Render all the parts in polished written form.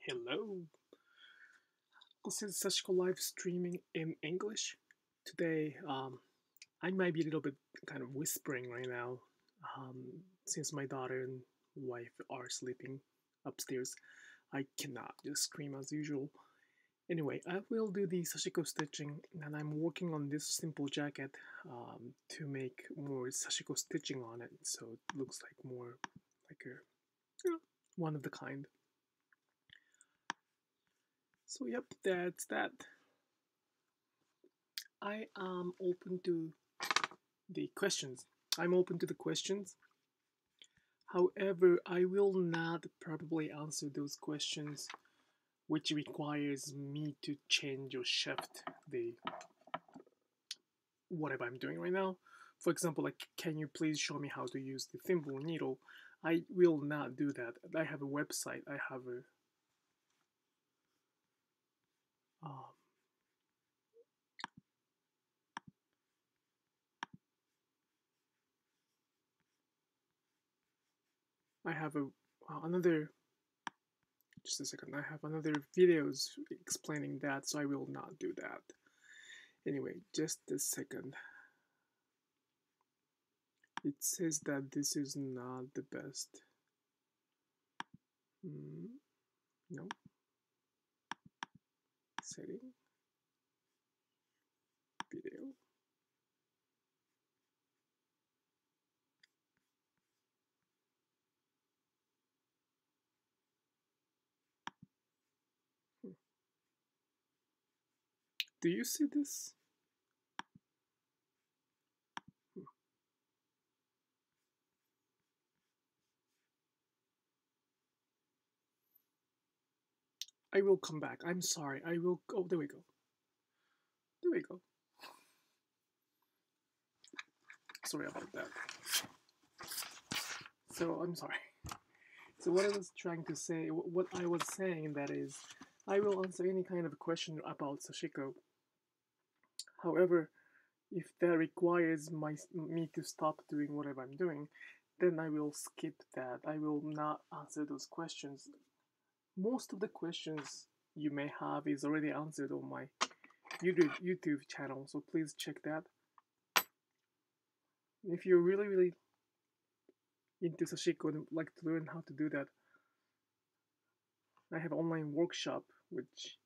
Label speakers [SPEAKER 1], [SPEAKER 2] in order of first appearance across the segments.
[SPEAKER 1] Hello, this is Sashiko live streaming in English. Today, I might be a little bit kind of whispering right now, since my daughter and wife are sleeping upstairs. I cannot just scream as usual. Anyway, I will do the Sashiko stitching, and I'm working on this simple jacket to make more Sashiko stitching on it, so it looks like more like a one of the kind. So yep, that's that. I am open to the questions. I'm open to the questions. However, I will not probably answer those questions which requires me to change or shift the whatever I'm doing right now. For example, like, can you please show me how to use the thimble needle? I will not do that. I have a website. I have a another. Just a second. I have another videos explaining that, so I will not do that. Anyway, just a second. It says that this is not the best. No. Setting. Video. Do you see this? I will come back. I'm sorry. I will. Oh, there we go. There we go. Sorry about that. So I'm sorry. So what I was trying to say, what I was saying, that is, I will answer any kind of question about Sashiko. However, if that requires me to stop doing whatever I'm doing, then I will skip that. I will not answer those questions. Most of the questions you may have is already answered on my YouTube channel, so please check that. If you're really into Sashiko and like to learn how to do that, I have an online workshop which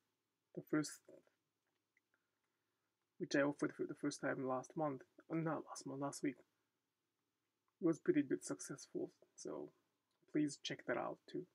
[SPEAKER 1] I offered for the first time last week. It was pretty good, successful. So please check that out too.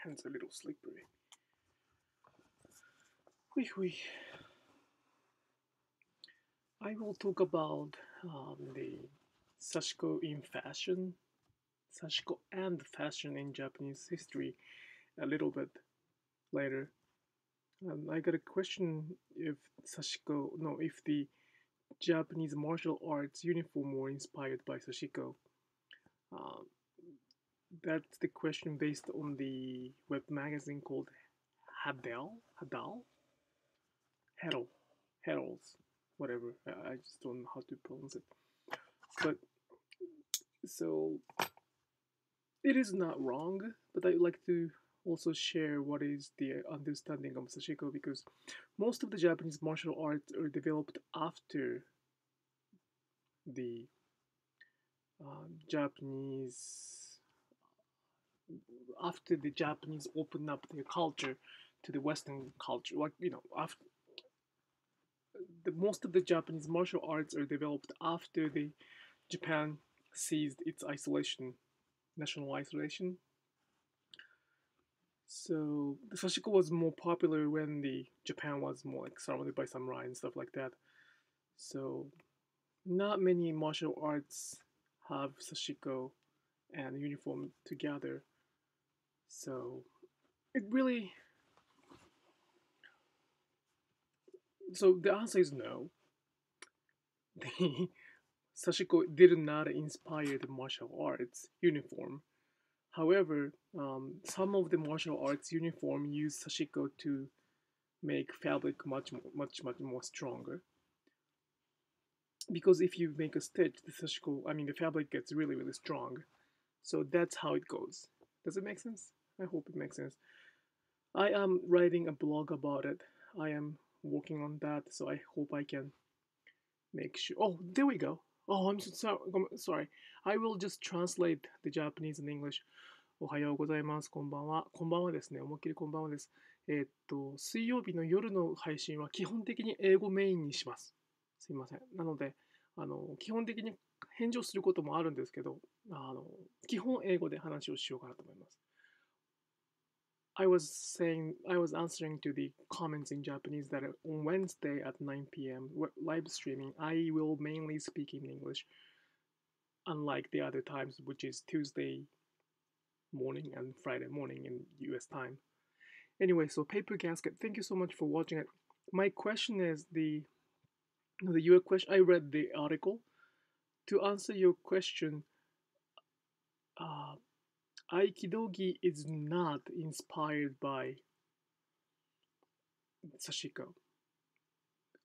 [SPEAKER 1] Hands a little slippery. I will talk about the Sashiko in fashion, Sashiko and fashion in Japanese history a little bit later. I got a question if the Japanese martial arts uniform were inspired by Sashiko. Uh, that's the question based on the web magazine called Hadal, Herals, whatever. I just don't know how to pronounce it. But So it is not wrong, but I would like to also share what is the understanding of Sashiko, because most of the Japanese martial arts are developed the Japanese after the Japanese open up their culture to the Western culture. Like, after most of the Japanese martial arts are developed after the Japan seized its isolation, national isolation. So the Sashiko was more popular when the Japan was more like surrounded by samurai and stuff like that. So not many martial arts have Sashiko and uniform together. So it really, so the answer is no. The Sashiko did not inspire the martial arts uniform. However, some of the martial arts uniform use Sashiko to make fabric much more stronger. Because if you make a stitch, the Sashiko, I mean, the fabric gets really strong. So that's how it goes. Does it make sense? I hope it makes sense. I am writing a blog about it. I am working on that, so I hope I can make sure. Oh, there we go. Oh, I'm so sorry. I will just translate the Japanese and English. おはようございます。こんばんは。こんばんはですね。思いっきりこんばんはです。水曜日の夜の配信は基本的に英語メインにします。すいません。なので、基本的に返事をすることもあるんですけど、基本英語で話をしようかなと思います。I was answering to the comments in Japanese that on Wednesday at 9 p.m. live streaming, I will mainly speak in English, unlike the other times, which is Tuesday morning and Friday morning in US time. Anyway, so Paper Gasket, thank you so much for watching it. My question is your question. I read the article. To answer your question, Aikidogi is not inspired by Sashiko.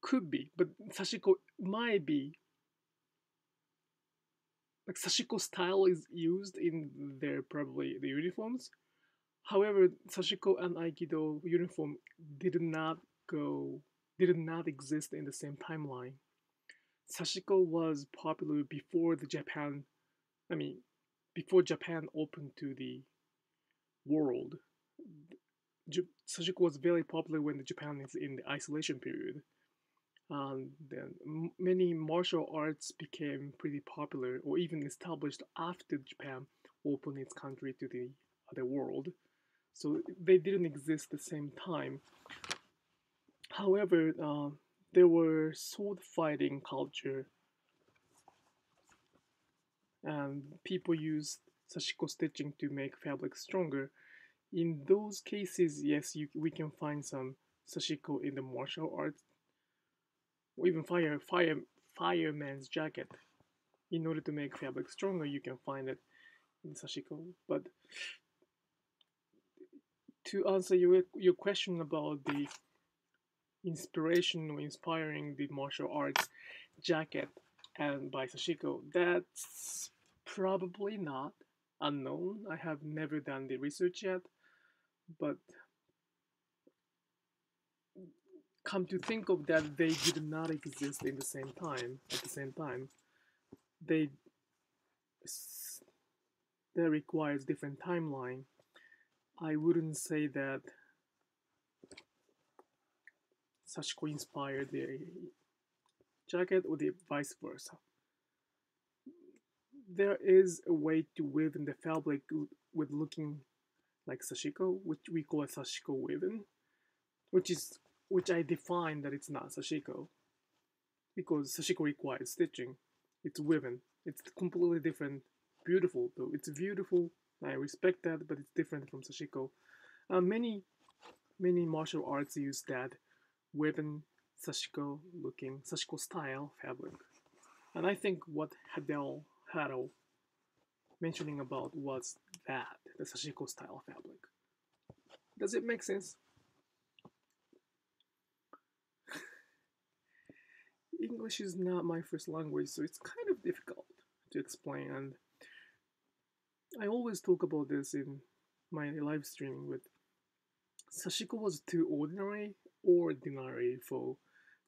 [SPEAKER 1] Could be, but Sashiko might be. Like Sashiko style is used in their probably the uniforms. However, Sashiko and Aikido uniform did not exist in the same timeline. Sashiko was popular before before Japan opened to the world. Sashiko was very popular when the Japan is in the isolation period. And then many martial arts became pretty popular or even established after Japan opened its country to the other world. So they didn't exist at the same time. However, there were sword fighting culture, and people used Sashiko stitching to make fabric stronger. In those cases, yes, we can find some Sashiko in the martial arts, or even fireman's jacket. In order to make fabric stronger, you can find it in Sashiko. But to answer your question about the inspiration or inspiring the martial arts jacket and by Sashiko, that's probably not unknown. I have never done the research yet, but come to think of that, they did not exist in the same time. At the same time, that requires different timeline. I wouldn't say that Sashiko inspired the jacket or the vice versa. There is a way to weave in the fabric with looking like Sashiko, which we call a Sashiko weaving, which I define that it's not Sashiko, because Sashiko requires stitching. It's weaving. It's completely different. Beautiful though. It's beautiful. I respect that, but it's different from Sashiko. Many martial arts use that weaving Sashiko looking Sashiko style fabric, and I think what Hado mentioning about was that the Sashiko style fabric. Does it make sense? English is not my first language, so it's kind of difficult to explain. And I always talk about this in my live streaming with Sashiko was too ordinary for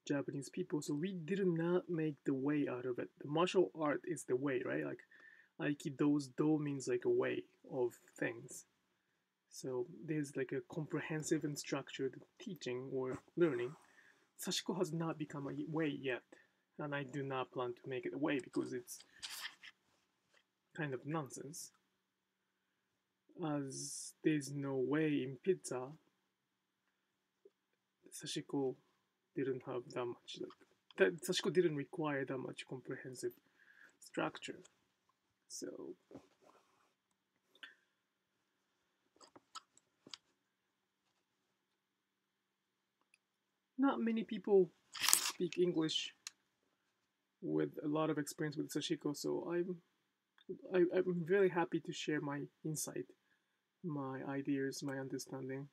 [SPEAKER 1] Japanese people, so we did not make the way out of it. The martial art is the way, right? Like Aikido's do means like a way of things. So there's like a comprehensive and structured teaching or learning. Sashiko has not become a way yet, and I do not plan to make it a way because it's kind of nonsense. As there's no way in pizza, Sashiko didn't have that much like that. Sashiko didn't require that much comprehensive structure. So not many people speak English with a lot of experience with Sashiko, so I'm very happy to share my insight, my ideas, my understanding.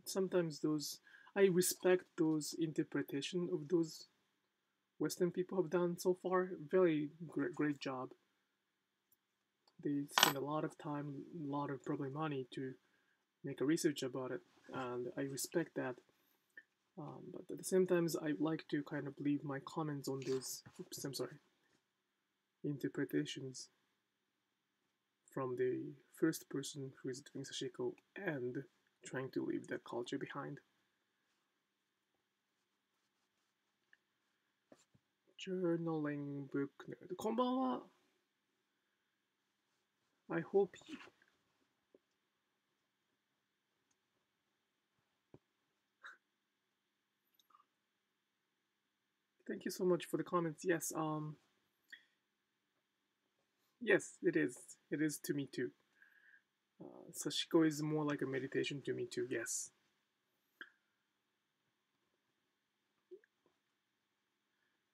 [SPEAKER 1] Sometimes those I respect those interpretation of those Western people have done so far. Very great job. They spend a lot of time, a lot of probably money to make a research about it, and I respect that. But at the same time, I like to kind of leave my comments on those. Oops, I'm sorry. Interpretations from the first person who is doing Sashiko and trying to leave that culture behind. Journaling book nerd. こんばんは. I hope you... Thank you so much for the comments. Yes, yes, it is. It is to me too. Sashiko is more like a meditation to me too. Yes.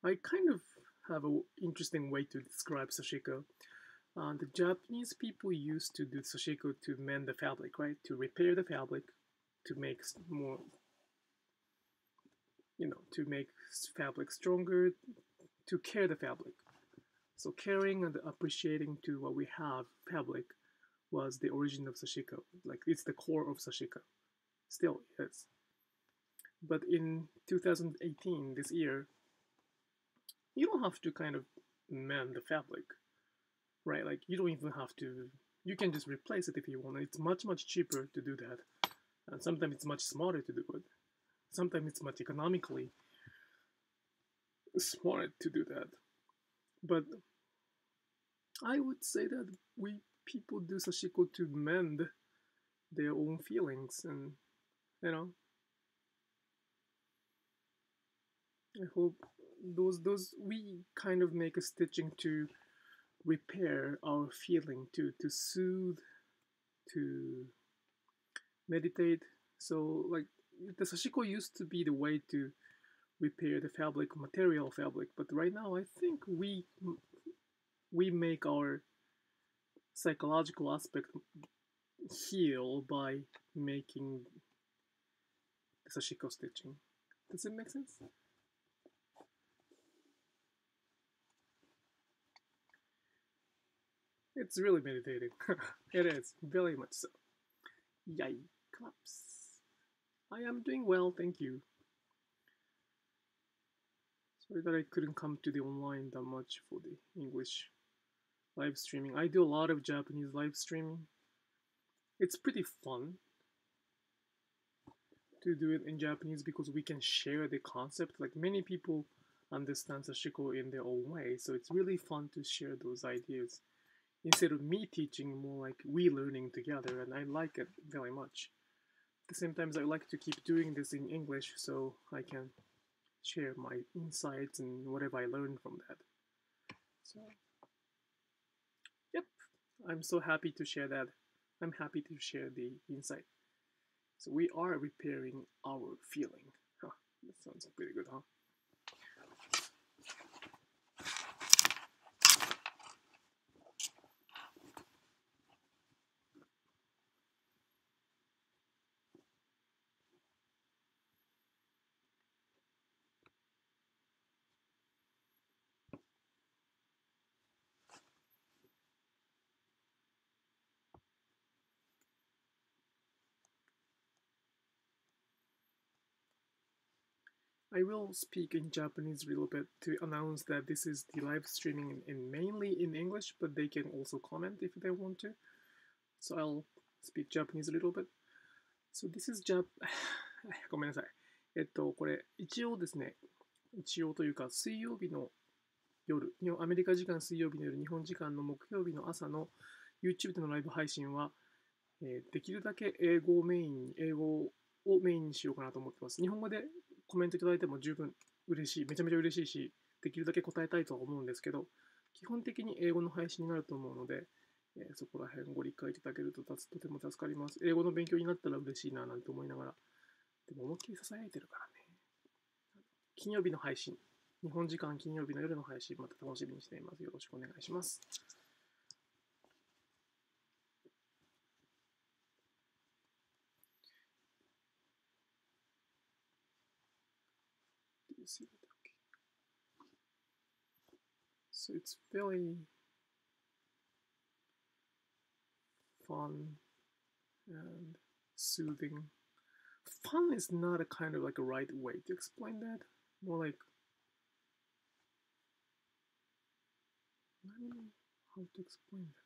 [SPEAKER 1] I kind of have an interesting way to describe Sashiko. The Japanese people used to do Sashiko to mend the fabric, right? To repair the fabric, to make more, to make fabric stronger, to care the fabric. So caring and appreciating to what we have, fabric, was the origin of Sashiko. Like it's the core of Sashiko. Still is. But in 2018, this year, you don't have to kind of mend the fabric, right? Like you don't even have to. You can just replace it if you want. It's much cheaper to do that, and sometimes it's much smarter to do it. Sometimes it's much economically smart to do that. But I would say that we people do Sashiko to mend their own feelings, and you know, I hope those we kind of make a stitching to repair our feeling, to soothe, to meditate. So like the Sashiko used to be the way to repair the fabric, material fabric, but right now I think we make our psychological aspect heal by making the Sashiko stitching. Does it make sense? It's really meditating. It is, very much so. Yay, claps. I am doing well, thank you. Sorry that I couldn't come to the online that much for the English live streaming. I do a lot of Japanese live streaming. It's pretty fun to do it in Japanese because we can share the concept. Like many people understand Sashiko in their own way, so it's really fun to share those ideas instead of me teaching, more like we learning together, and I like it very much. At the same time, I like to keep doing this in English so I can share my insights and whatever I learned from that. So, yep, I'm so happy to share that. I'm happy to share the insight. So we are repairing our feeling. Huh, that sounds pretty good, huh? I will speak in Japanese a little bit to announce that this is the live streaming mainly in English, but they can also comment if they want to. So I'll speak Japanese a little bit. So this isごめんなさい。これ、一応ですね、一応というか、水曜日の夜、アメリカ時間水曜日の夜、日本時間の木曜日の朝の YouTube でのライブ配信は、できるだけ英語をメインにしようかなと思ってます。日本語でコメントいただいても十分嬉しい、めちゃめちゃ嬉しいし、できるだけ答えたいとは思うんですけど、基本的に英語の配信になると思うので、そこら辺ご理解いただけるととても助かります。英語の勉強になったら嬉しいななんて思いながら、でも思いっきり囁いてるからね。金曜日の配信、日本時間金曜日の夜の配信、また楽しみにしています。よろしくお願いします。So it's very fun and soothing. Fun is not a kind of like a right way to explain that. More like, I don't know how to explain that.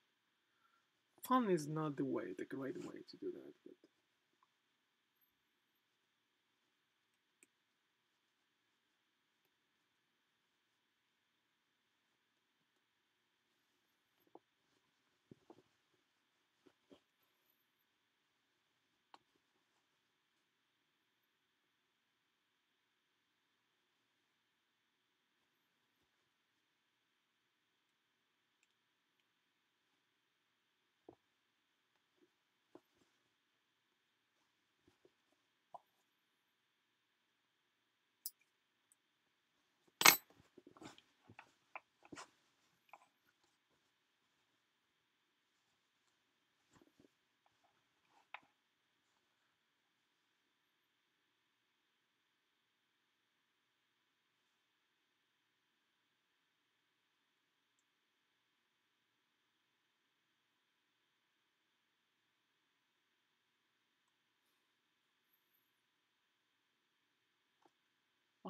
[SPEAKER 1] Fun is not the way, the right way to do that. But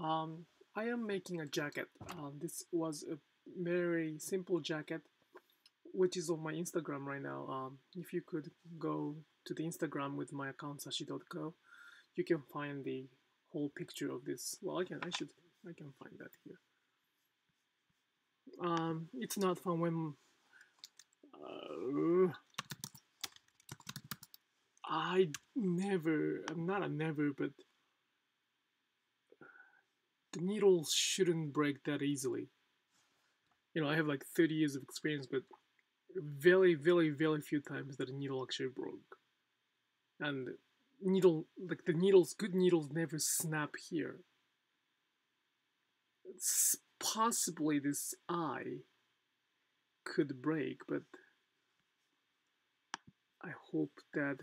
[SPEAKER 1] I am making a jacket. This was a very simple jacket, which is on my Instagram right now. If you could go to the Instagram with my account sashi.co, you can find the whole picture of this. Well, I can find that here. It's not fun when I'm not a never, but the needles shouldn't break that easily. You know, I have like 30 years of experience, but very, very, very few times that a needle actually broke. And good needles never snap here. Possibly this eye could break, but I hope that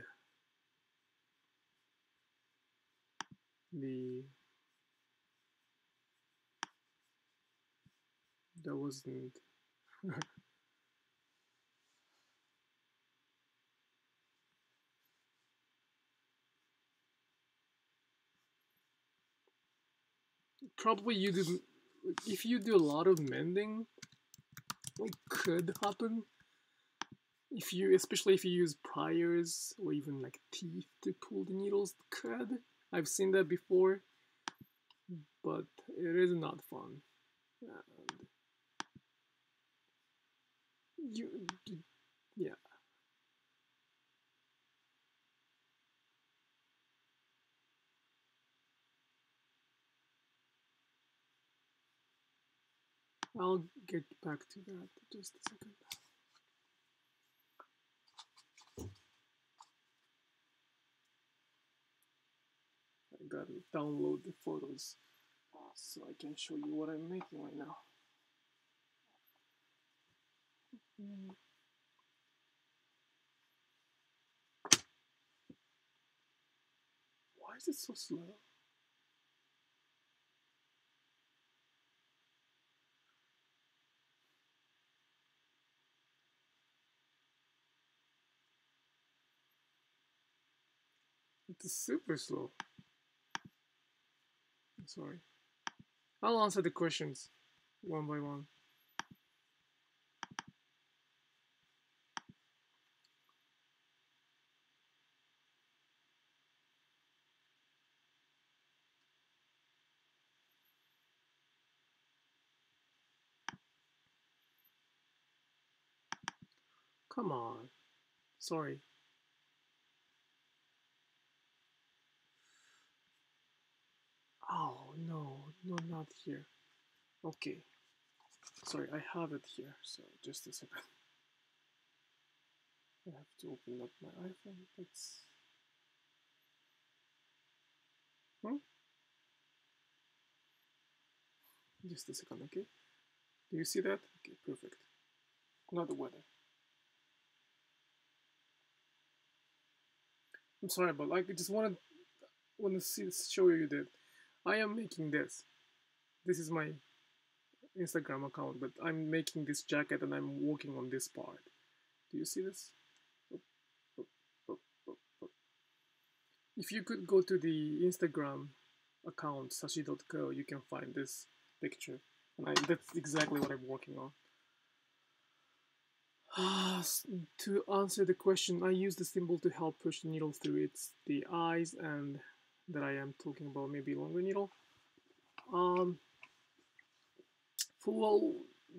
[SPEAKER 1] that wasn't probably you didn't. If you do a lot of mending, it could happen. Especially if you use pliers or even like teeth to pull the needles, could. I've seen that before, but it is not fun. And yeah. I'll get back to that in just a second. I gotta download the photos so I can show you what I'm making right now. Why is it so slow? It's super slow. I'm sorry. I'll answer the questions one by one. Come on. Sorry. Oh, no, not here. Okay. Sorry, I have it here, so just a second. I have to open up my iPhone. Let's. Just a second, okay? Do you see that? Okay, perfect. Not the weather. I'm sorry, but like I just want to show you that I am making this. This is my Instagram account, but I'm making this jacket and I'm working on this part. Do you see this? If you could go to the Instagram account sashi.co, you can find this picture, and that's exactly what I'm working on. To answer the question, I use the symbol to help push the needle through. It's the eyes and that I am talking about, maybe longer needle. For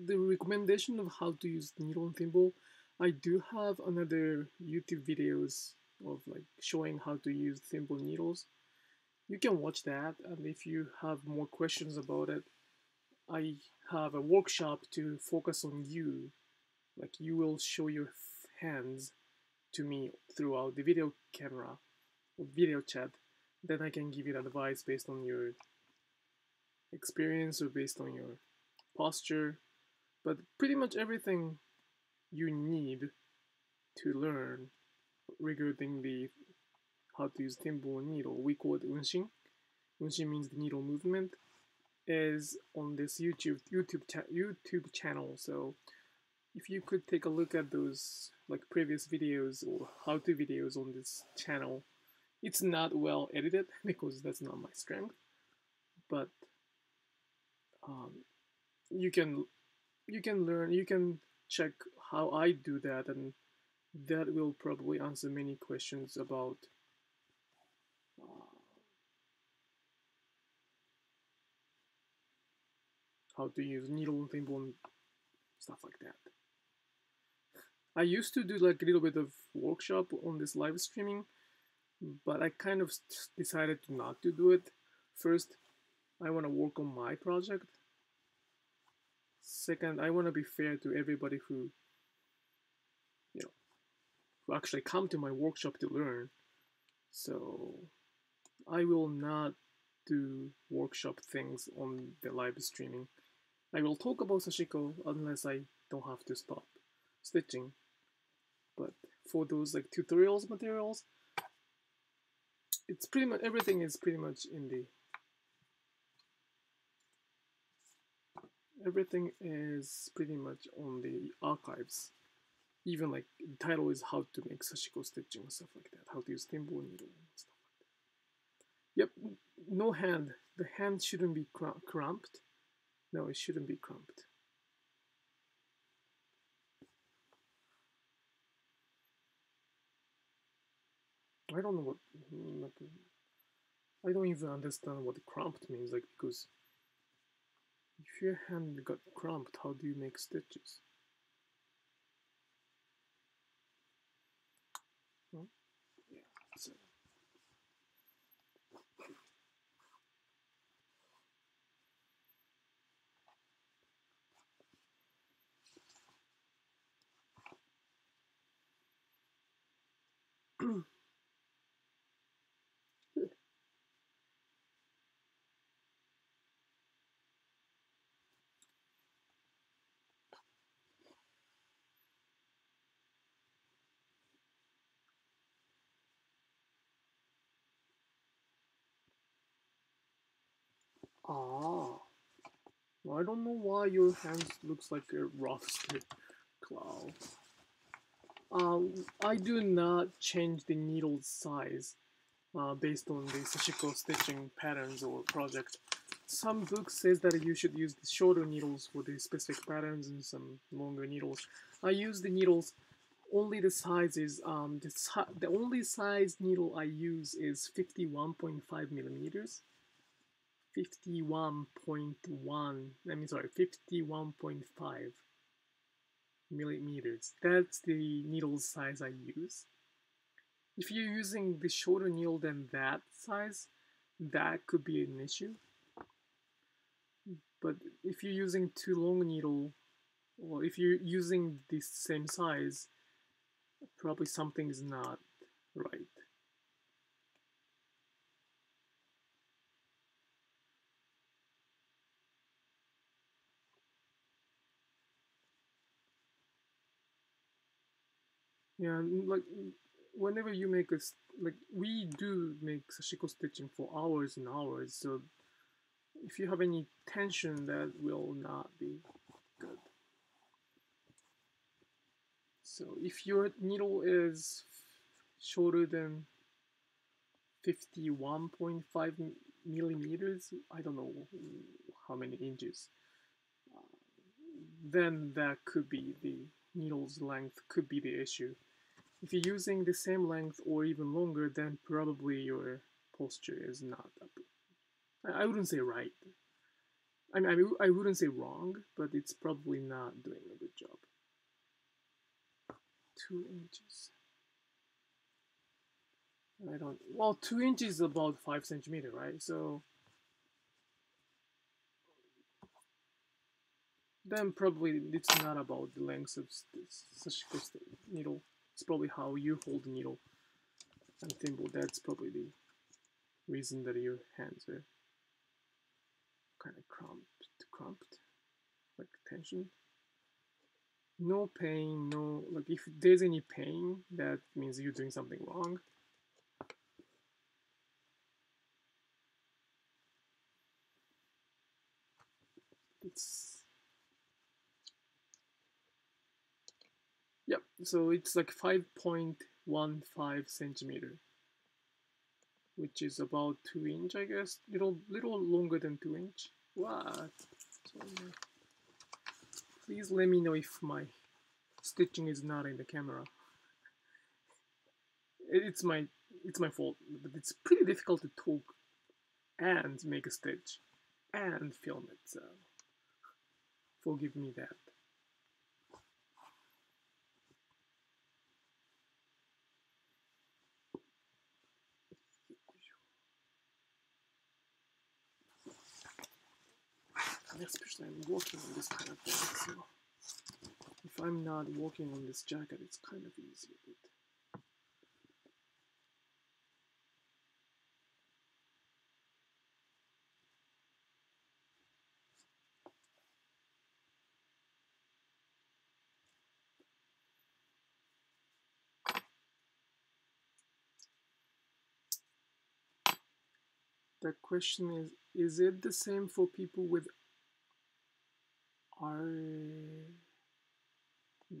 [SPEAKER 1] the recommendation of how to use needle and thimble, I do have another YouTube videos of like showing how to use thimble needles. You can watch that, and if you have more questions about it, I have a workshop to focus on you. Like you will show your hands to me throughout the video camera or video chat. Then I can give you advice based on your experience or based on your posture. But pretty much everything you need to learn regarding the how to use thimble needle, we call it unshin. Unshin means the needle movement, is on this YouTube channel. So if you could take a look at those like previous videos or how-to videos on this channel, it's not well edited because that's not my strength, but um, you can learn, you can check how I do that, and that will probably answer many questions about how to use needle and thimble and stuff like that. I used to do like a little bit of workshop on this live streaming, but I kind of decided not to do it. First, I want to work on my project. Second, I want to be fair to everybody who, you know, who actually come to my workshop to learn. So I will not do workshop things on the live streaming. I will talk about Sashiko unless I don't have to stop stitching. But for those like tutorials materials, it's pretty much everything is pretty much in the everything is pretty much on the archives. Even like the title is how to make Sashiko stitching and stuff like that, how to use thimble needle and stuff like that. Yep, no hand. The hand shouldn't be cramped. No, it shouldn't be cramped. I don't know what. I don't even understand what cramped means. Like because if your hand got cramped, how do you make stitches? Well, yeah. So. Ah, I don't know why your hand looks like a roasted cloud. I do not change the needle size based on the Sashiko stitching patterns or project. some books says that you should use the shorter needles for the specific patterns and some longer needles. I use the needles only the size is the only size needle I use is 51.5 millimeters. 51.1 I mean sorry 51.5 millimeters. That's the needle size I use. If you're using the shorter needle than that size, that could be an issue. But if you're using too long needle, or if you're using the same size, probably something is not right. Yeah, like whenever you make like we do make sashiko stitching for hours and hours, so if you have any tension, that will not be good. So if your needle is shorter than 51.5 millimeters, I don't know how many inches, then that could be the needle's length could be the issue. If you're using the same length or even longer, then probably your posture is not up. I wouldn't say right. I mean, I wouldn't say wrong, but it's probably not doing a good job. 2 inches. I don't. Well, 2 inches is about 5 centimeters, right? So then probably it's not about the length of Sashiko needle. It's probably how you hold the needle and thimble. That's probably the reason that your hands are kind of cramped, like tension. No pain, no, like if there's any pain, that means you're doing something wrong. It's, yep, so it's like 5.15 centimeter, which is about 2 inch, I guess. Little longer than 2 inch. What? So, please let me know if my stitching is not in the camera. It's my fault, but it's pretty difficult to talk and make a stitch and film it, so forgive me that. Especially I'm working on this kind of thing, so if I'm not working on this jacket, it's kind of easy. But the question is it the same for people with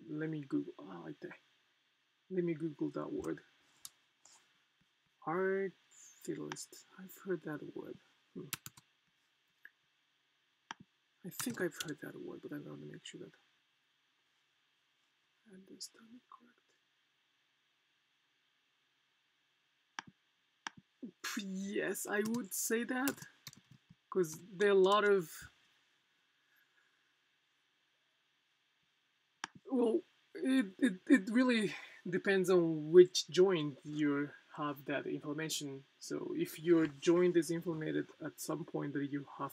[SPEAKER 1] let me Google let me Google that word. Artist. I've heard that word. I think I've heard that word, but I want to make sure that I understand it correct. Yes, I would say that, because there are a lot of, well, it really depends on which joint you have that information. So if your joint is inflamed at some point that you have,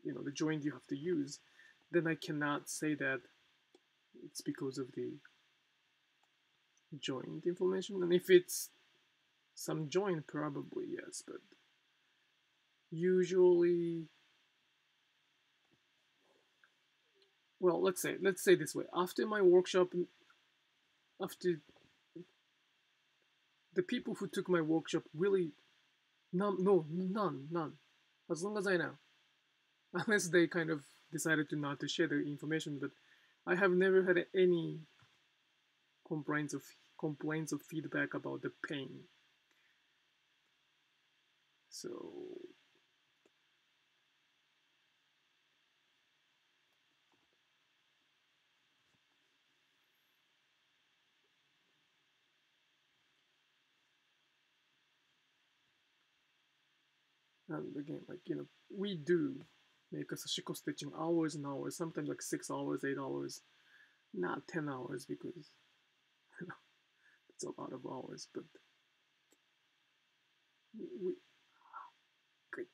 [SPEAKER 1] the joint you have to use, then I cannot say that it's because of the joint inflammation. And if it's some joint, probably yes, but usually, well, let's say this way. After my workshop, after the people who took my workshop really, none, as long as I know, unless they kind of decided to not to share the information. But I have never had any complaints of feedback about the pain. So And again, like, we do make a Sashiko stitching hours and hours, sometimes like 6 hours, 8 hours, not 10 hours because it's a lot of hours, but we great.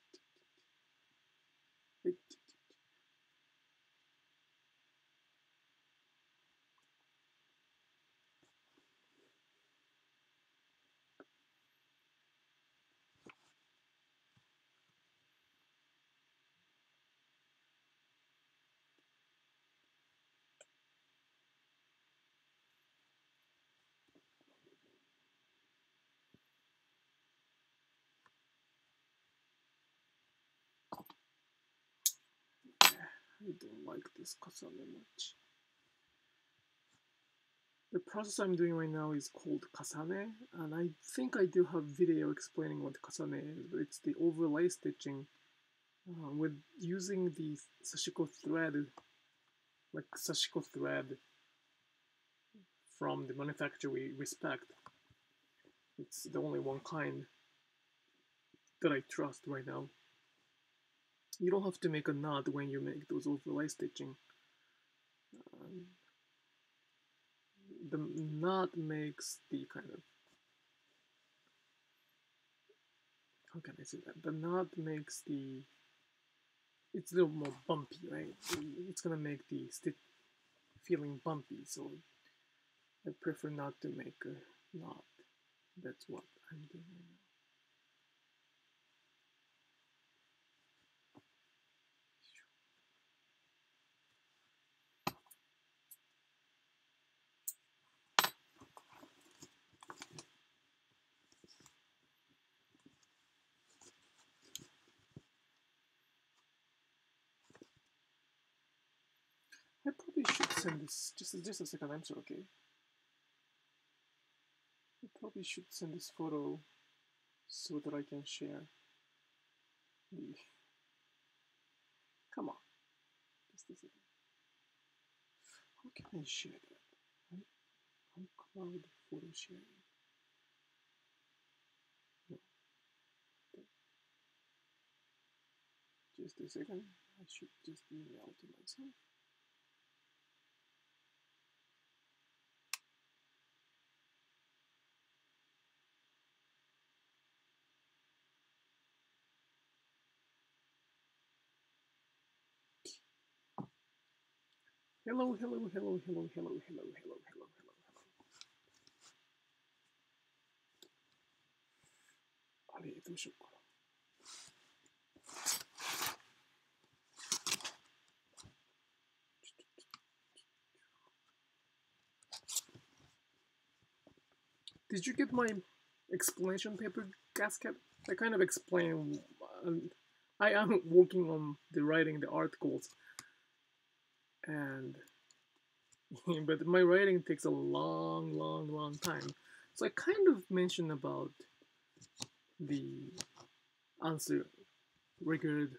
[SPEAKER 1] I don't like this kasane much. The process I'm doing right now is called kasane, and I think I do have video explaining what kasane is, but it's the overlay stitching with using the Sashiko thread, like Sashiko thread from the manufacturer we respect. It's the only one kind that I trust right now. You don't have to make a knot when you make those overlay stitching. The knot makes the kind of, how can I say that? The knot makes it's a little more bumpy, right? It's gonna make the stitch feeling bumpy, so I prefer not to make a knot. That's what I'm doing right now. I probably should send this, just a second, I'm sorry, okay? I probably should send this photo so that I can share the, come on, just a second. How can I share that? On cloud photo sharing. No. Just a second, I should just email to myself. Hello, hello, hello, hello, hello, hello, hello, hello, hello, hello. あれ、どうしようかな。Did you get my explanation paper gasket? I kind of explain. I am working on writing the articles, and but my writing takes a long time. So I kind of mentioned about the answer regard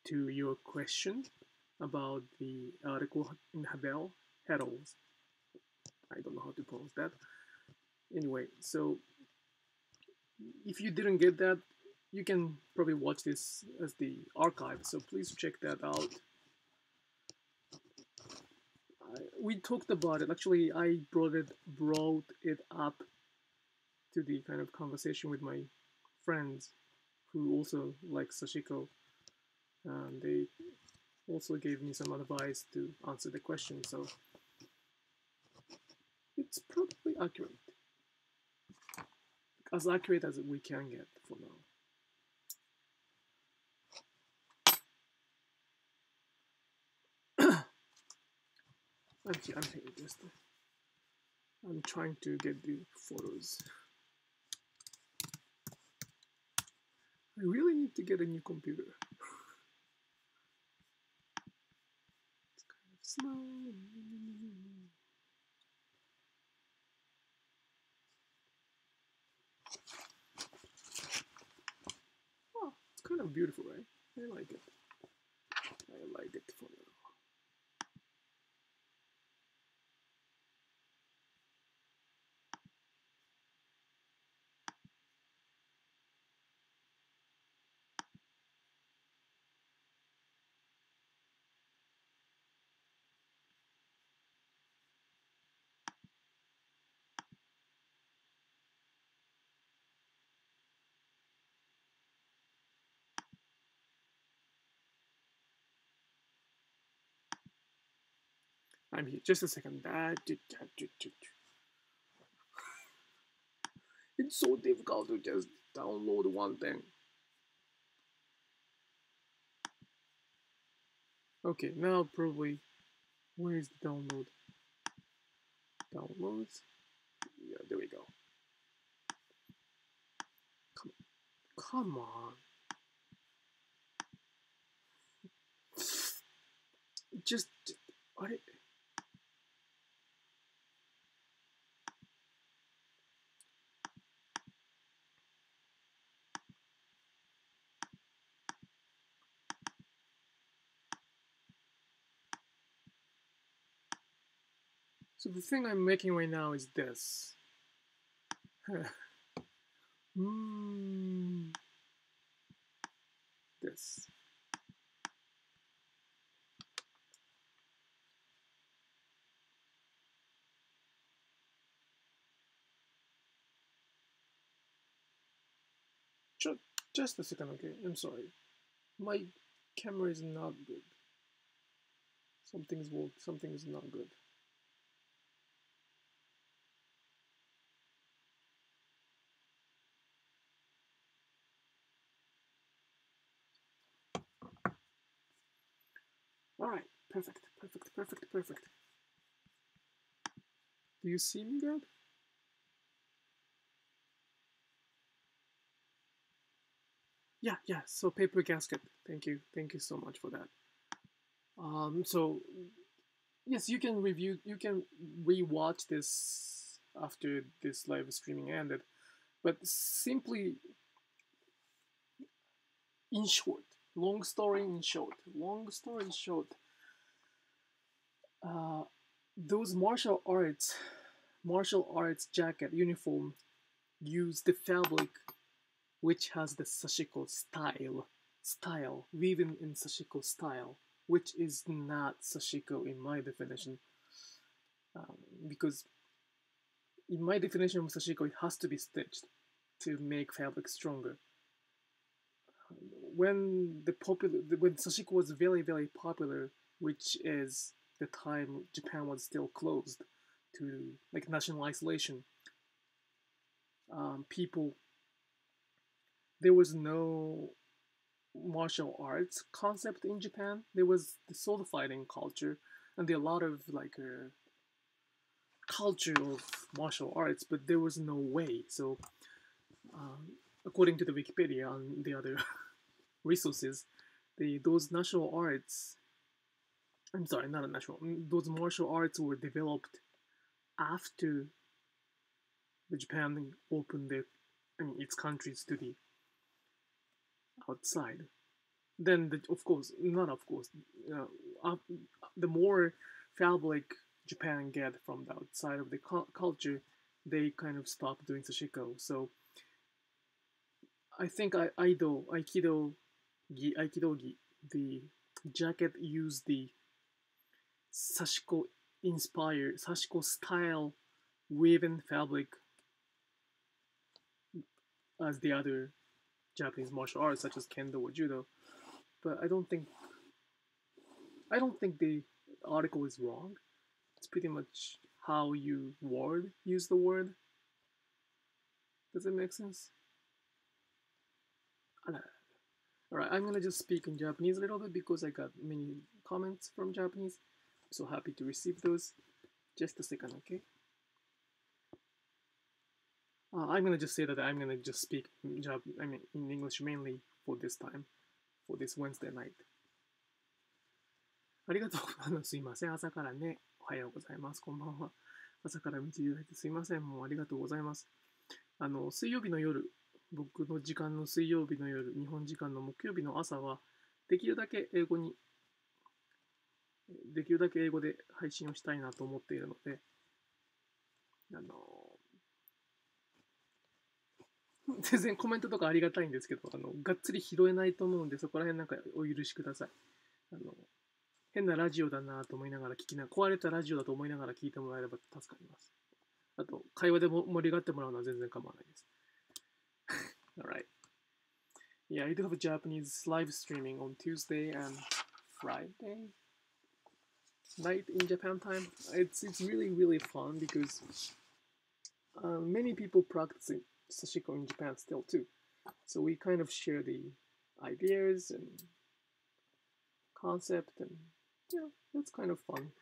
[SPEAKER 1] to your question about the article in Herald. I don't know how to pronounce that. Anyway, so if you didn't get that, you can probably watch this as the archive, so please check that out. We talked about it. Actually, I brought it up to the kind of conversation with my friends who also like Sashiko, and they also gave me some advice to answer the question, so it's probably accurate. As accurate as we can get for now. I'm trying to get the photos. I really need to get a new computer. It's kind of slow. Oh, it's kind of beautiful, right? I like it. I like it for now. I'm here. Just a second. It's so difficult to just download one thing. Okay, now probably, where is the download? Downloads? Yeah, there we go. Come on. Just, what? So the thing I'm making right now is this. This. Just a second, okay? I'm sorry. My camera is not good. Something's not good. Alright, perfect. Do you see me good? Yeah, so paper gasket. Thank you so much for that. So yes, you can rewatch this after this live streaming ended, but simply in short, long story short, those martial arts jacket uniform use the fabric which has the Sashiko style woven in Sashiko style, which is not Sashiko in my definition, because in my definition of Sashiko, it has to be stitched to make fabric stronger. When Sashiko was very popular, which is the time Japan was still closed to like national isolation, people, there was no martial arts concept in Japan. There was the sword fighting culture, and there are a lot of like culture of martial arts, but there was no way. So, according to the Wikipedia and the other resources, those national arts, I'm sorry, not a national, those martial arts were developed after the Japan opened its countries to the outside. Then, the more fabric Japan get from the outside of the culture, they kind of stop doing sashiko. So I think Aikido, the jacket used the Sashiko style woven fabric as the other Japanese martial arts such as kendo or judo. But I don't think the article is wrong. It's pretty much how you use the word. Does it make sense? Alright, I'm gonna just speak in Japanese a little bit because I got many comments from Japanese. I'm so happy to receive those. Just a second, okay? I'm gonna just say that I'm gonna just speak in English mainly for this time, for this Wednesday night. ありがとう。すいません。朝からね、おはようございます。こんばんは。朝から見ていただいてすいません。もうありがとうございます。水曜日の夜、僕の時間の水曜日の夜、日本時間の木曜日の朝は、できるだけ英語で配信をしたいなと思っているので、全然コメントとかありがたいんですけど、がっつり拾えないと思うんで、そこら辺なんかお許しください。変なラジオだなと思いながら壊れたラジオだと思いながら聞いてもらえれば助かります。あと、会話でも盛り上がってもらうのは全然構わないです。Alright. Yeah, I do have a Japanese live streaming on Tuesday and Friday. night in Japan time. It's really fun because many people practice sashiko in Japan still too. So we kind of share the ideas and concept, and yeah, that's kind of fun.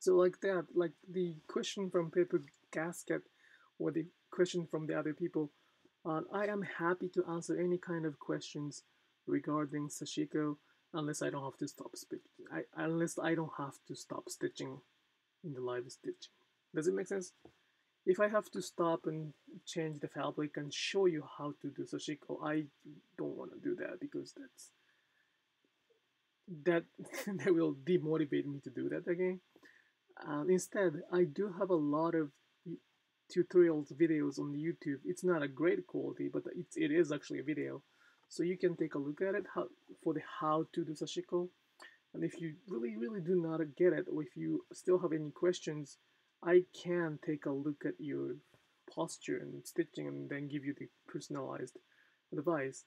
[SPEAKER 1] So like that, like the question from Paper Gasket or the question from the other people, I am happy to answer any kind of questions regarding Sashiko unless I don't have to stop stitching. Unless I don't have to stop stitching in the live stitching. Does it make sense? If I have to stop and change the fabric and show you how to do Sashiko, I don't want to do that because that that will demotivate me to do that again. Instead, I do have a lot of tutorials videos on YouTube. It's not a great quality, but it is actually a video, so you can take a look at it for the how to do sashiko. And if you really do not get it, or if you still have any questions, I can take a look at your posture and stitching and then give you the personalized advice,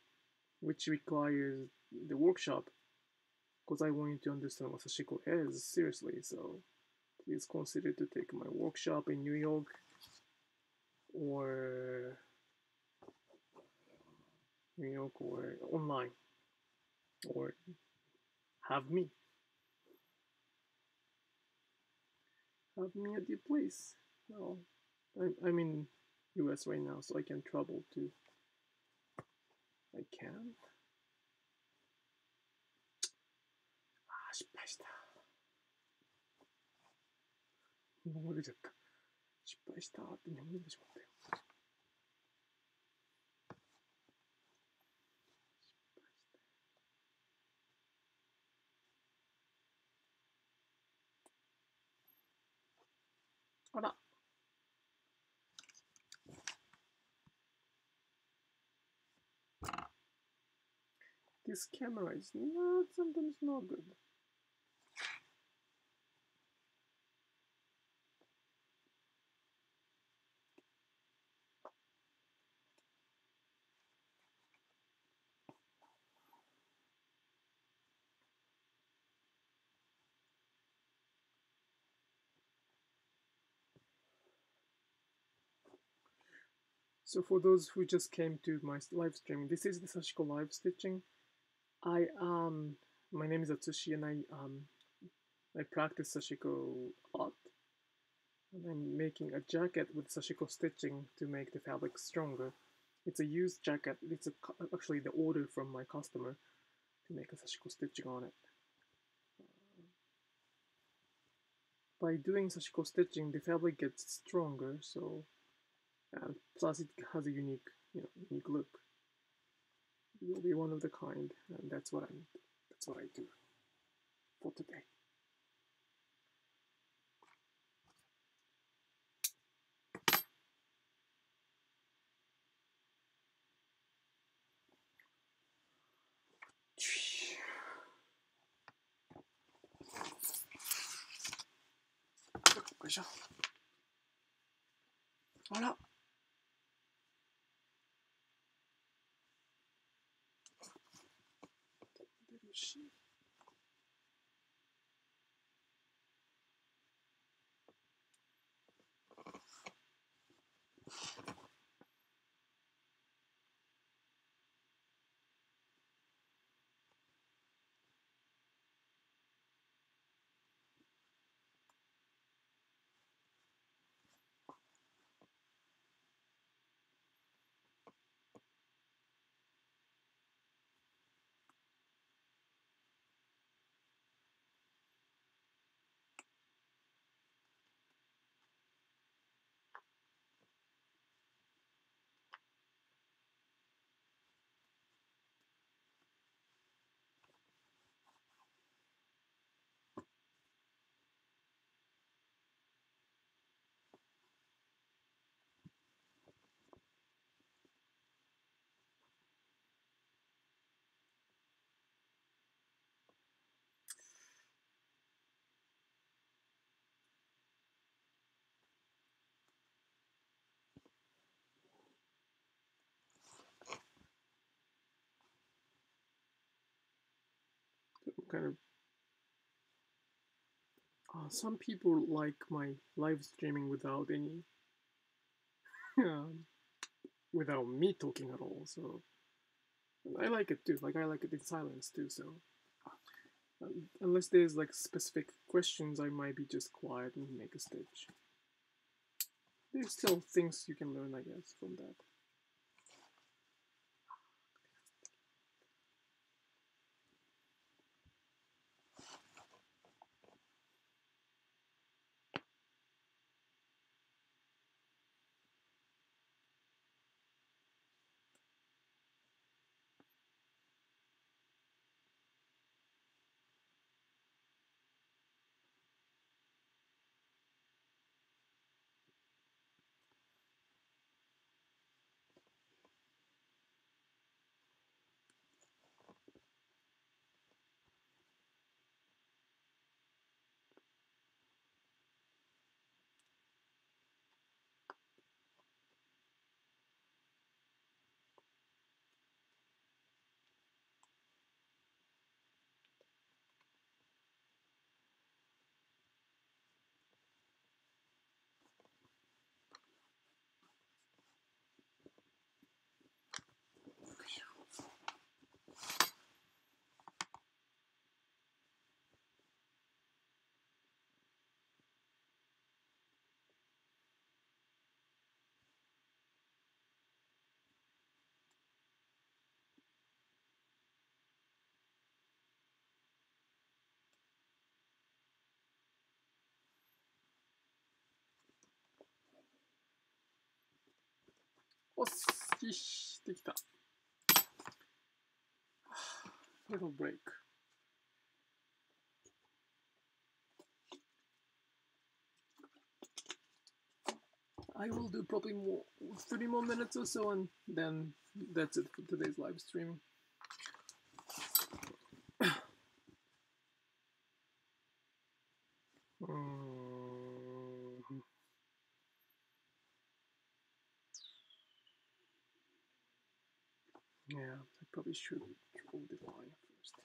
[SPEAKER 1] which requires the workshop because I want you to understand what sashiko is seriously. So please consider to take my workshop in New York or online, or have me at your place. Well, I'm in US right now, so I can travel to. I can. 失敗した。もう出ちゃった。失敗したって眠れてしまったよ。あら。This camera is sometimes not good. So for those who just came to my live stream, this is the Sashiko live stitching. My name is Atsushi, and I practice Sashiko art. And I'm making a jacket with Sashiko stitching to make the fabric stronger. It's a used jacket. It's actually the order from my customer to make a Sashiko stitching on it. By doing Sashiko stitching, the fabric gets stronger. So, plus it has a unique look. It will be one of the kind, and that's what I do for today. Voilà. kind of some people like my live streaming without any without me talking at all. So I like it too. Like I like it in silence too. So unless there's like specific questions, I might be just quiet and make a stitch. There's still things you can learn, I guess, from that. Oh, yeesh, できた. Little break. I will do probably 3 more minutes or so, and then that's it for today's live streaming. Yeah, I probably should draw the line first.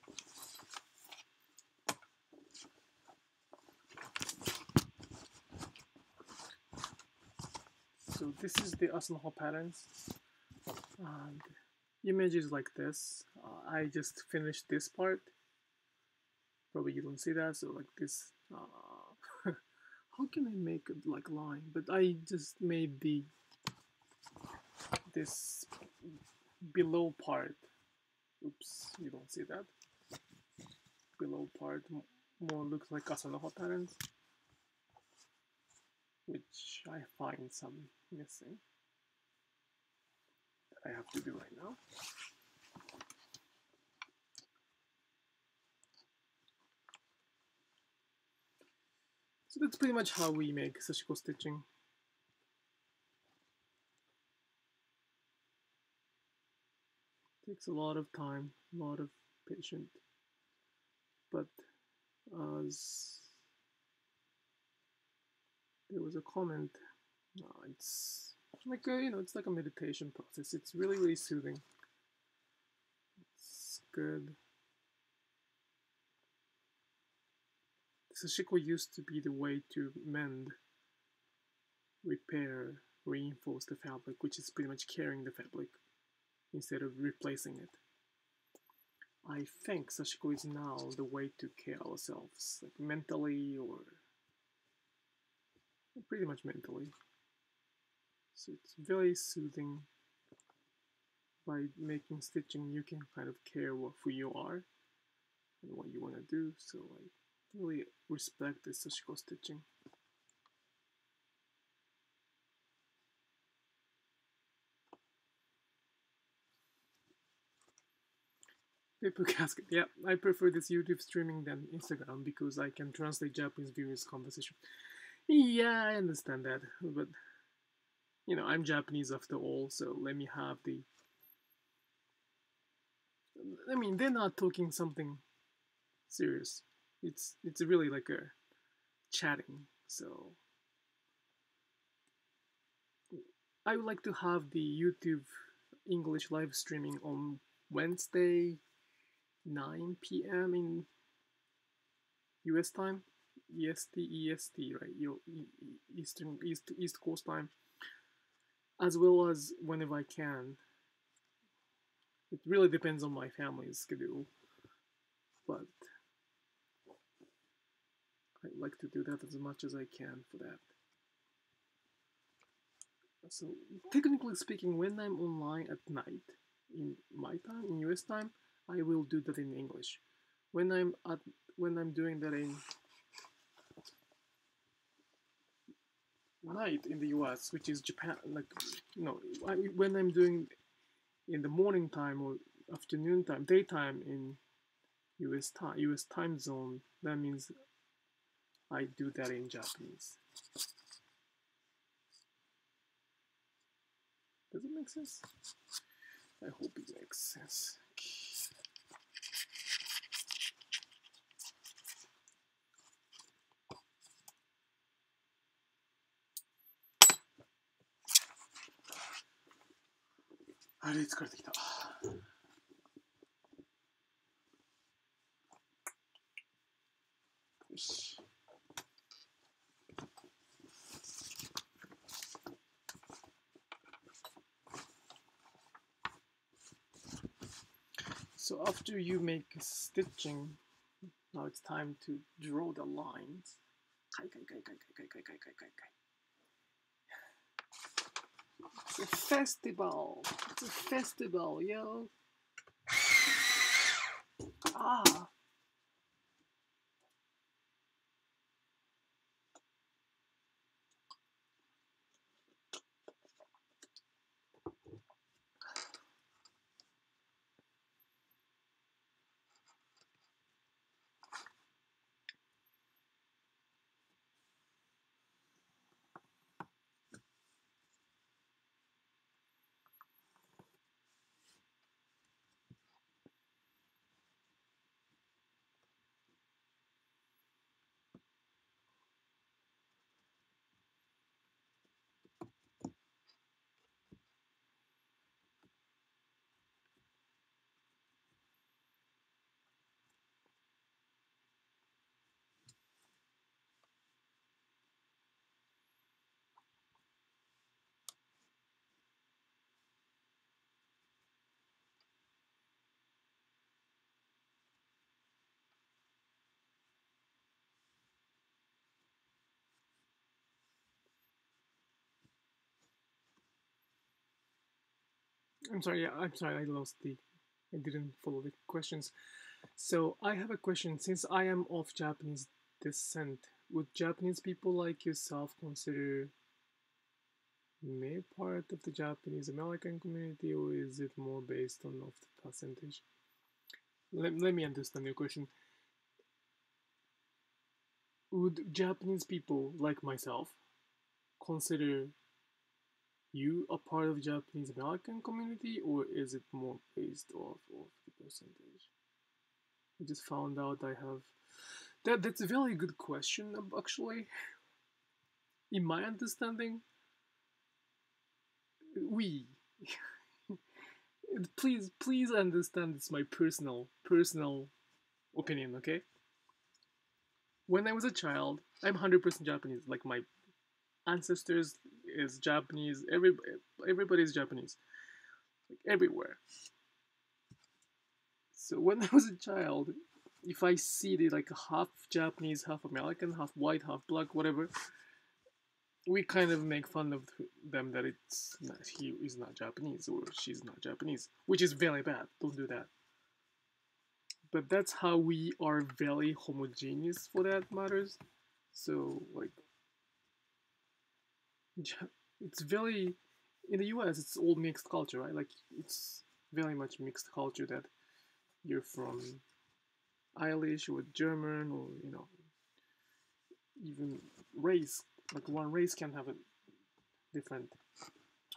[SPEAKER 1] So this is the Asano-ha patterns, and image is like this. I just finished this part. Probably you don't see that, so like this. How can I make it like line? But I just made this below part. Oops, you don't see that. Below part more looks like Asano-ha patterns, which I find some missing that I have to do right now. So that's pretty much how we make Sashiko stitching. Takes a lot of time, a lot of patience, but as there was a comment, it's like it's like a meditation process. It's really, really soothing. It's good. Sashiko used to be the way to mend, repair, reinforce the fabric, which is pretty much carrying the fabric instead of replacing it. I think Sashiko is now the way to care ourselves, like mentally or pretty much mentally. So it's very soothing. By making stitching, you can kind of care who you are and what you want to do. So I really respect the Sashiko stitching. Paper casket. Yeah, I prefer this YouTube streaming than Instagram because I can translate Japanese viewers' conversation. Yeah, I understand that, but I'm Japanese after all, so let me have the. I mean, they're not talking something serious. It's really like a chatting. So I would like to have the YouTube English live streaming on Wednesday, 9 p.m. in US time, EST, right? East Coast time, as well as whenever I can. It really depends on my family's schedule, but I like to do that as much as I can for that. So technically speaking, when I'm online at night in my time, in US time, I will do that in English. When I'm doing that in night in the US, which is Japan, like when I'm doing in the morning time or afternoon time, daytime in US time zone, that means I do that in Japanese. Does it make sense? I hope it makes sense.あれ疲れてきた。よし。So after you make stitching, now it's time to draw the lines. It's a festival. It's a festival, yo. Ah. I'm sorry, I didn't follow the questions. So I have a question. Since I am of Japanese descent, would Japanese people like yourself consider me part of the Japanese American community, or is it more based on of the percentage? Let me understand your question. Would Japanese people like myself consider you a part of Japanese American community, or is it more based off of the percentage? I just found out I have that's a very good question actually. In my understanding, we please understand it's my personal opinion, okay? When I was a child, I'm 100% Japanese. Like my ancestors is Japanese. Everybody is Japanese, like everywhere. So when I was a child, if I see the like half Japanese, half American, half white, half black, whatever, we kind of make fun of them that he is not Japanese or she's not Japanese, which is very bad. Don't do that. But that's how we are very homogeneous for that matters. So like, it's very in the U.S. It's all mixed culture, right? Like it's very much mixed culture that you're from Irish or German or even race. Like one race can have a different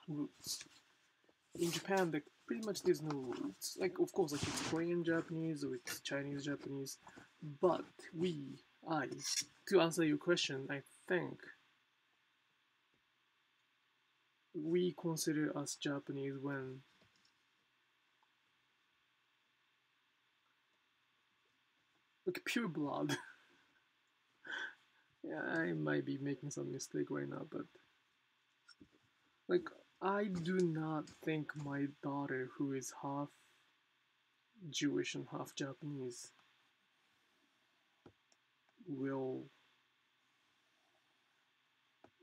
[SPEAKER 1] roots. In Japan, like pretty much there's no roots. Like of course, like it's Korean Japanese or it's Chinese Japanese, but to answer your question, I think we consider us Japanese when like pure blood. Yeah, I might be making some mistake right now, but like I do not think my daughter, who is half Jewish and half Japanese, will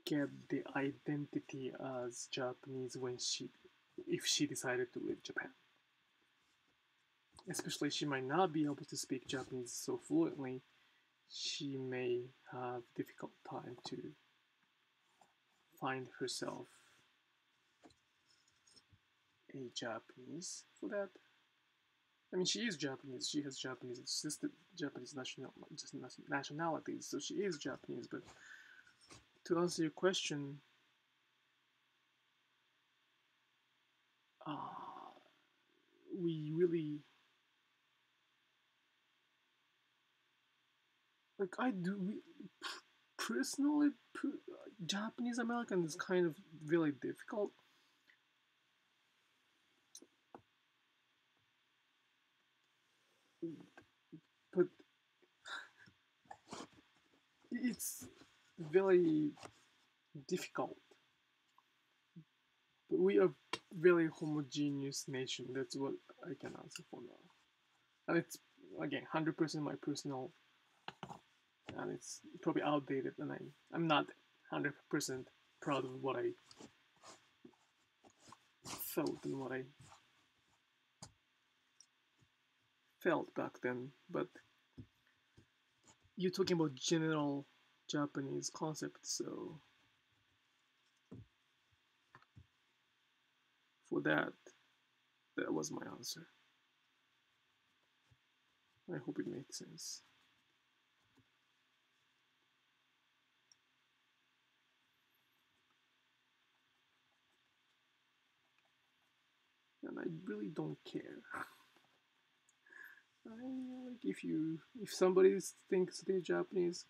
[SPEAKER 1] get the identity as Japanese when if she decided to leave Japan. Especially, she might not be able to speak Japanese so fluently. She may have difficult time to find herself a Japanese for that. I mean, she is Japanese. She has Japanese assisted Japanese nationalities, so she is Japanese. But to answer your question, we really like I do. Personally, Japanese American is kind of really difficult. But it's very difficult. But we are very homogeneous nation. That's what I can answer for now. And it's again 100% my personal, and it's probably outdated. And I'm not 100% proud of what I felt and what I felt back then. But you're talking about general Japanese concepts, so for that, that was my answer. I hope it made sense. And I really don't care. Like if somebody thinks they're Japanese,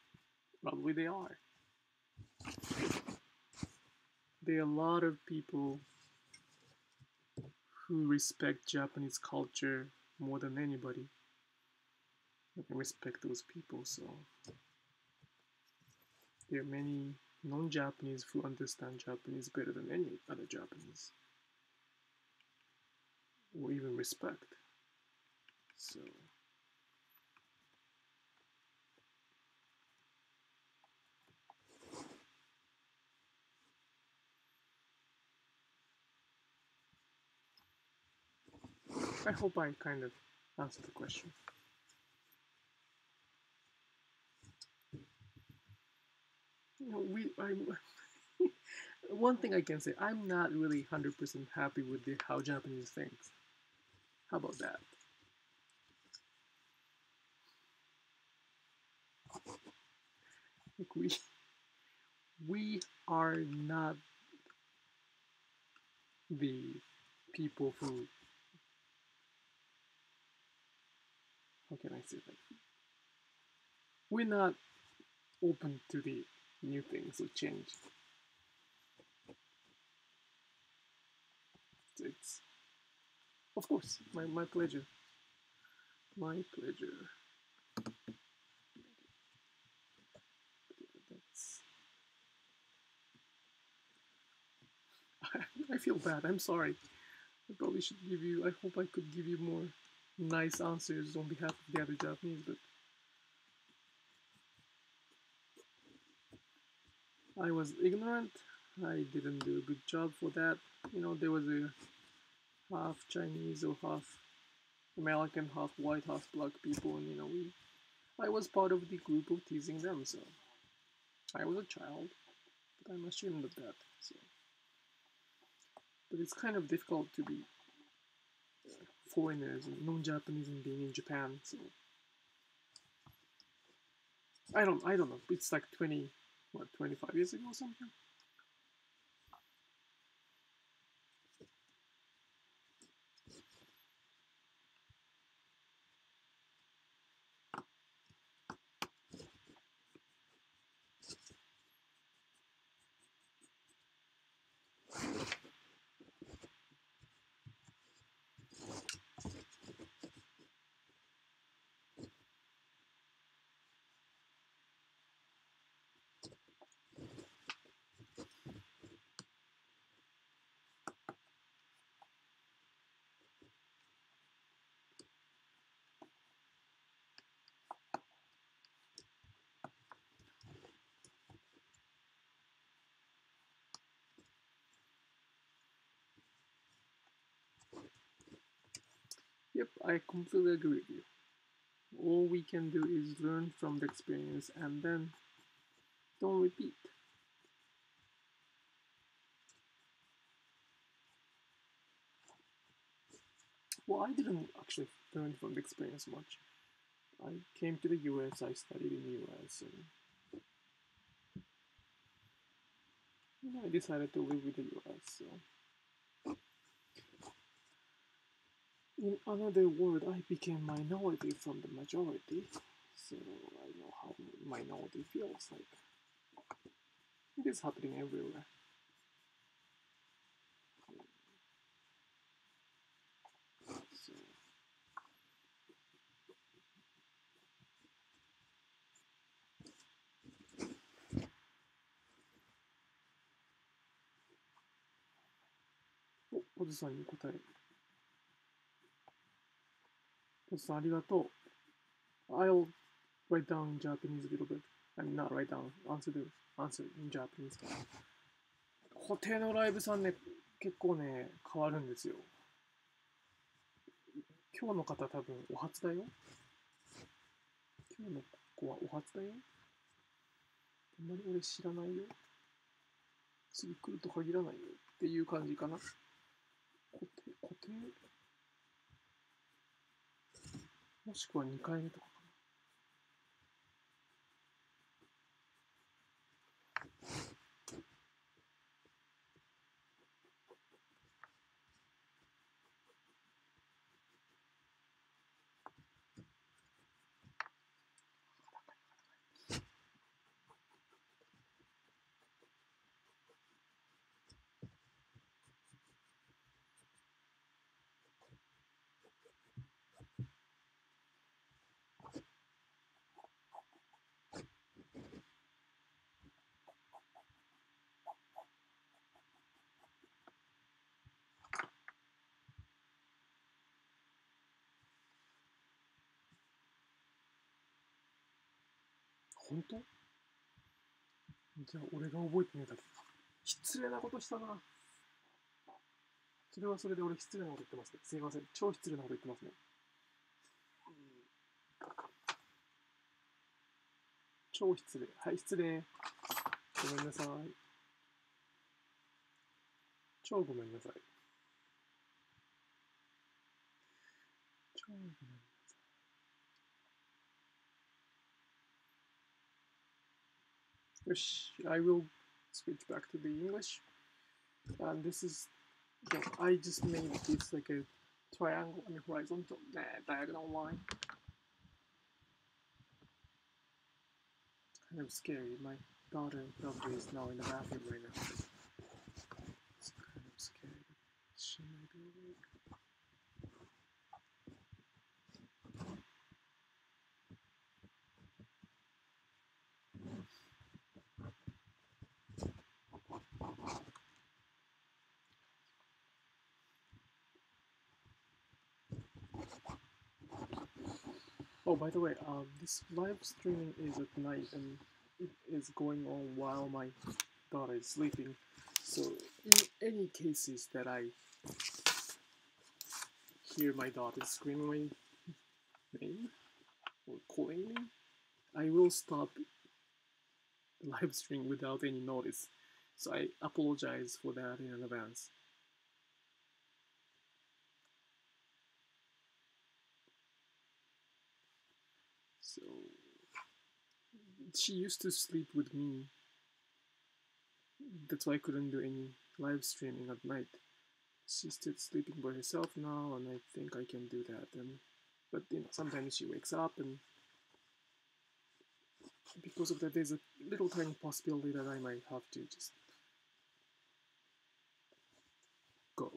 [SPEAKER 1] probably they are. There are a lot of people who respect Japanese culture more than anybody. I can respect those people, so there are many non-Japanese who understand Japanese better than any other Japanese, or even respect. So I hope I kind of answered the question. You know, one thing I can say, I'm not really 100% happy with how Japanese thinks. How about that? Like we are not the people who, how can I say that? We're not open to the new things or change. It's of course my pleasure. My pleasure. That's I feel bad. I'm sorry. I probably should give you. I hope I could give you more nice answers on behalf of the other Japanese, but I was ignorant. I didn't do a good job for that. You know, there was a half Chinese or half American, half white, half black people, and I was part of the group of teasing them. So I was a child, but I'm ashamed of that. So, but it's kind of difficult to be foreigners and non-Japanese and being in Japan. So I don't know. It's like 25 years ago or something. Yep, I completely agree with you. All we can do is learn from the experience and then don't repeat. Well, I didn't actually learn from the experience much. I came to the US, I studied in the US, and I decided to live with the US. So, in another word, I became minority from the majority. So I know how minority feels like. It is happening everywhere. So,ポジさんに答える。ポジさんありがとう。I'll write down in Japanese a little bit. I mean, not write down. Answer in Japanese. 固定のライブさんね、結構ね、変わるんですよ。今日の方多分お初だよ。今日の子はお初だよ。あんまり俺知らないよ。次来ると限らないよっていう感じかな。固定もしくは2回目とかかな。本当？じゃあ俺が覚えてねえだけか。失礼なことしたな。それはそれで俺失礼なこと言ってますね。すいません。超失礼なこと言ってますね。超失礼。はい、失礼。ごめんなさい。超ごめんなさい。超ごめんなさい。よし、I will switch back to the English. And this is, I just made this like a triangle and horizontal diagonal line. Kind of scary. My daughter probably is now in the bathroom right now. It's kind of scary. She might be awake. Oh, by the way, this live streaming is at night and it is going on while my daughter is sleeping. So, in any cases that I hear my daughter screaming my name or calling me, I will stop the live stream without any notice. So I apologize for that in advance. So she used to sleep with me. That's why I couldn't do any live streaming at night. She's still sleeping by herself now, and I think I can do that. But sometimes she wakes up, and because of that, there's a little tiny possibility that I might have to just go.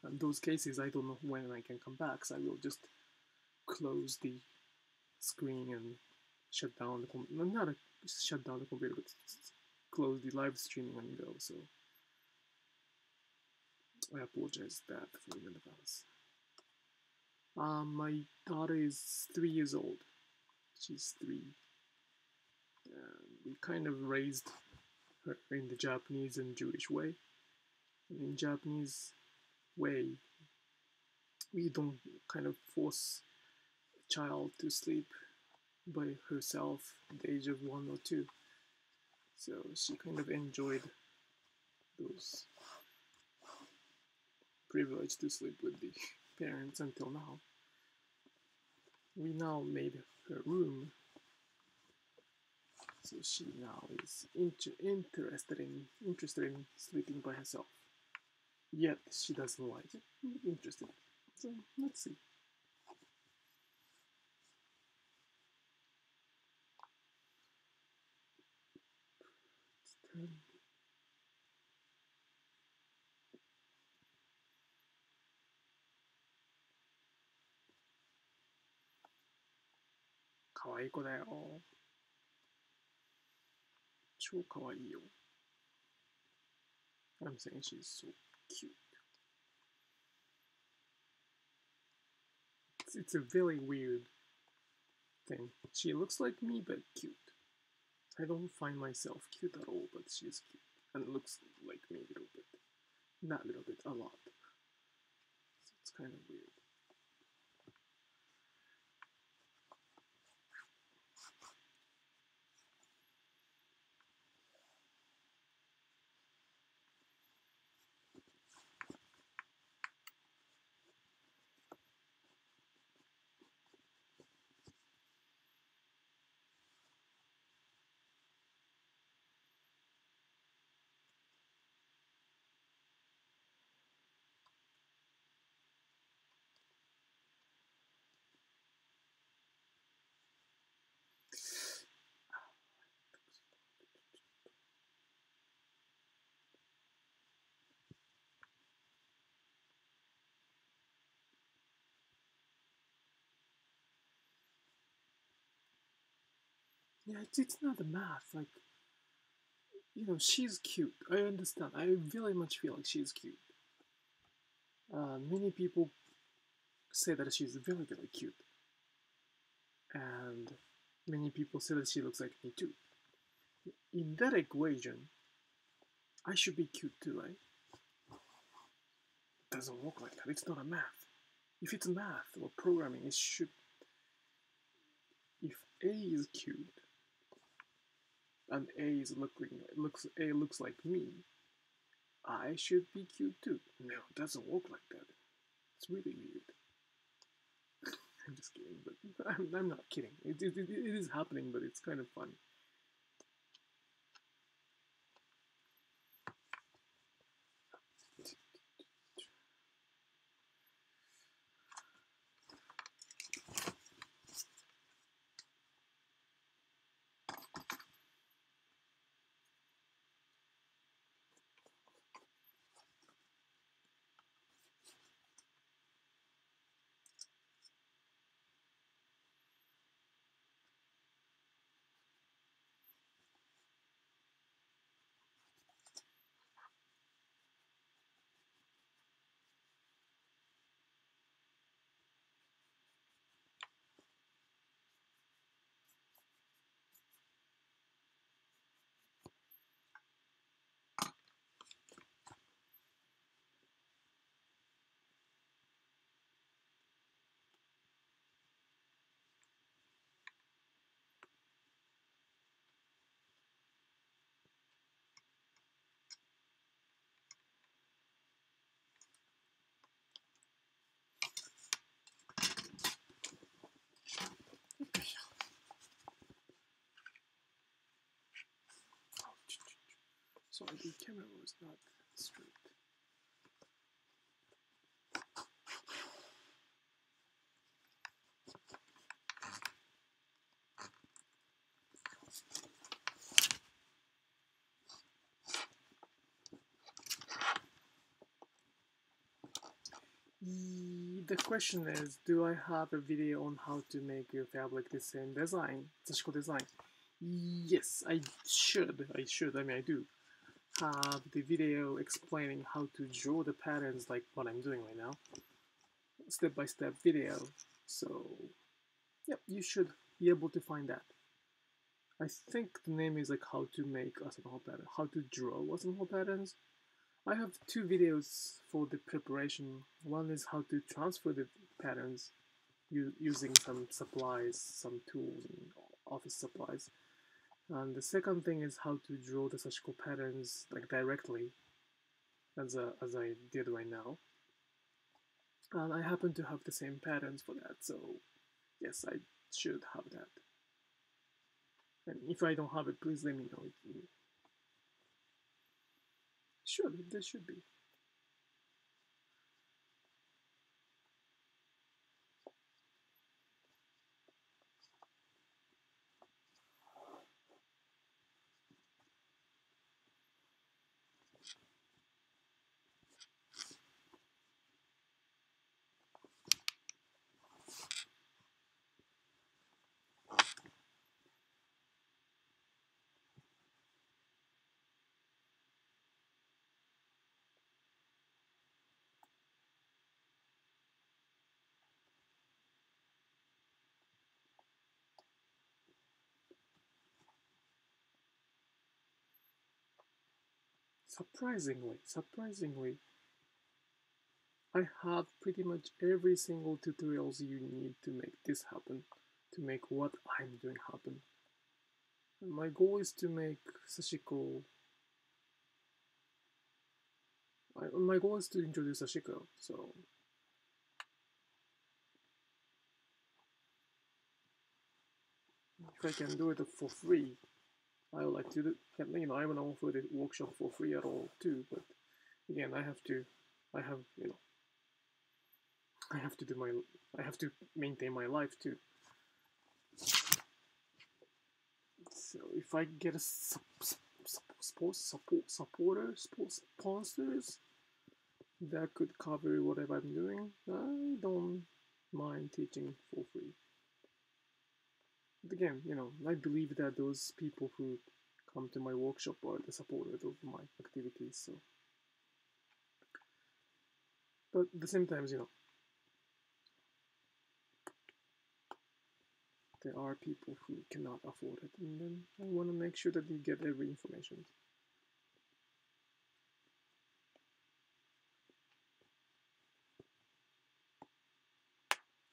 [SPEAKER 1] In those cases, I don't know when I can come back, so I will just close the screen and shut down the computer. Not shut down the computer, but close the live streaming and go. So I apologize that for in advance. My daughter is 3 years old. She's 3. We kind of raised her in the Japanese and Jewish way. In Japanese way, we don't kind of force a child to sleep by herself at the age of 1 or 2. So she kind of enjoyed those privilege to sleep with the parents until now. We now made her room, so she now is interested in sleeping by herself. Yet she doesn't like it. Interested. So let's see. Kawaii 子だよ。超可愛いよ。I'm saying she's so cute. It's a very weird thing. She looks like me, but cute. I don't find myself cute at all, but she's cute. And looks like me a little bit. Not a little bit, a lot. So it's kind of weird. Yeah, it's not the math. Like, you know, she's cute. I understand. I very much feel like she's cute. Many people say that she's very, very cute. And many people say that she looks like me too. In that equation, I should be cute too, right? It doesn't work like that. It's not a math. If it's math or programming, it should. If A is cute, and A looks like me, I should be cute too. No, it doesn't work like that. It's really weird. I'm just kidding, but I'm not kidding. It is happening, but it's kind of funny. Sorry, the camera was not straight. The question is, do I have a video on how to make your fabric the same design, Sashiko design? Yes, I should. I mean, I do have the video explaining how to draw the patterns like what I'm doing right now. Step-by-step video. So, yep, you should be able to find that. I think the name is like how to make Asano-ha pattern, how to draw Asano-ha patterns. I have two videos for the preparation. One is how to transfer the patterns using some supplies, some tools and office supplies. And the second thing is how to draw the Sashiko patterns like directly, as I did right now. And I happen to have the same patterns for that, so yes, I should have that. And if I don't have it, please let me know. There should be. Surprisingly, I have pretty much every single tutorials you need to make this happen, to make what I'm doing happen. And my goal is to make Sashiko. My goal is to introduce Sashiko, so if I can do it for free, I would like to do. You know, I want to offer the workshop for free at all too. But again, I have to maintain my life too. So if I get a sponsors that could cover whatever I'm doing, I don't mind teaching for free. But again, you know, I believe that those people who come to my workshop are the supporters of my activities. So, but at the same time, you know, there are people who cannot afford it, and then I want to make sure that you get every information.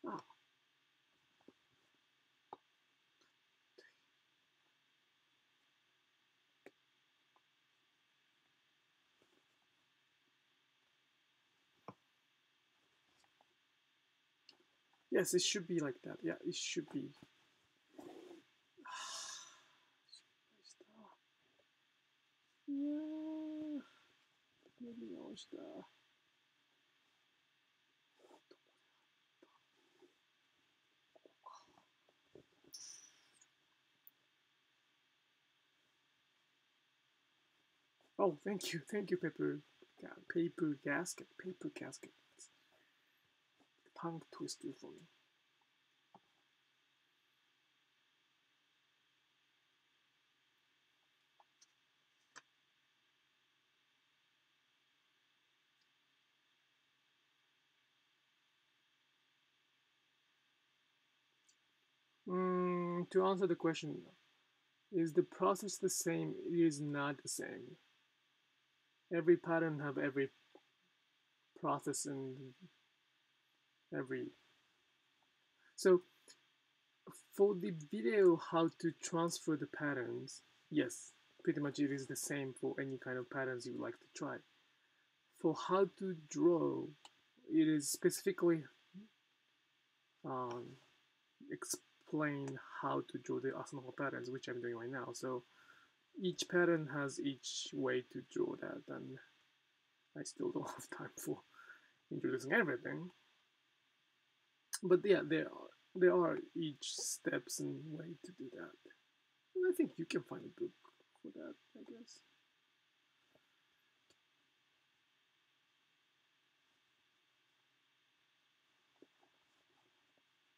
[SPEAKER 1] Ah. Yes, it should be like that. Yeah, it should be. Yeah. Oh, thank you, paper gasket. Tongue twister for me. To answer the question, is the process the same? It is not the same. Every pattern have every process and every. So for the video how to transfer the patterns, yes, pretty much it is the same for any kind of patterns you would like to try. For how to draw, it is specifically explain how to draw the Asano-ha patterns, which I'm doing right now. So each pattern has each way to draw that, and I still don't have time for introducing everything. But yeah, there are each steps and way to do that. And I think you can find a book for that, I guess.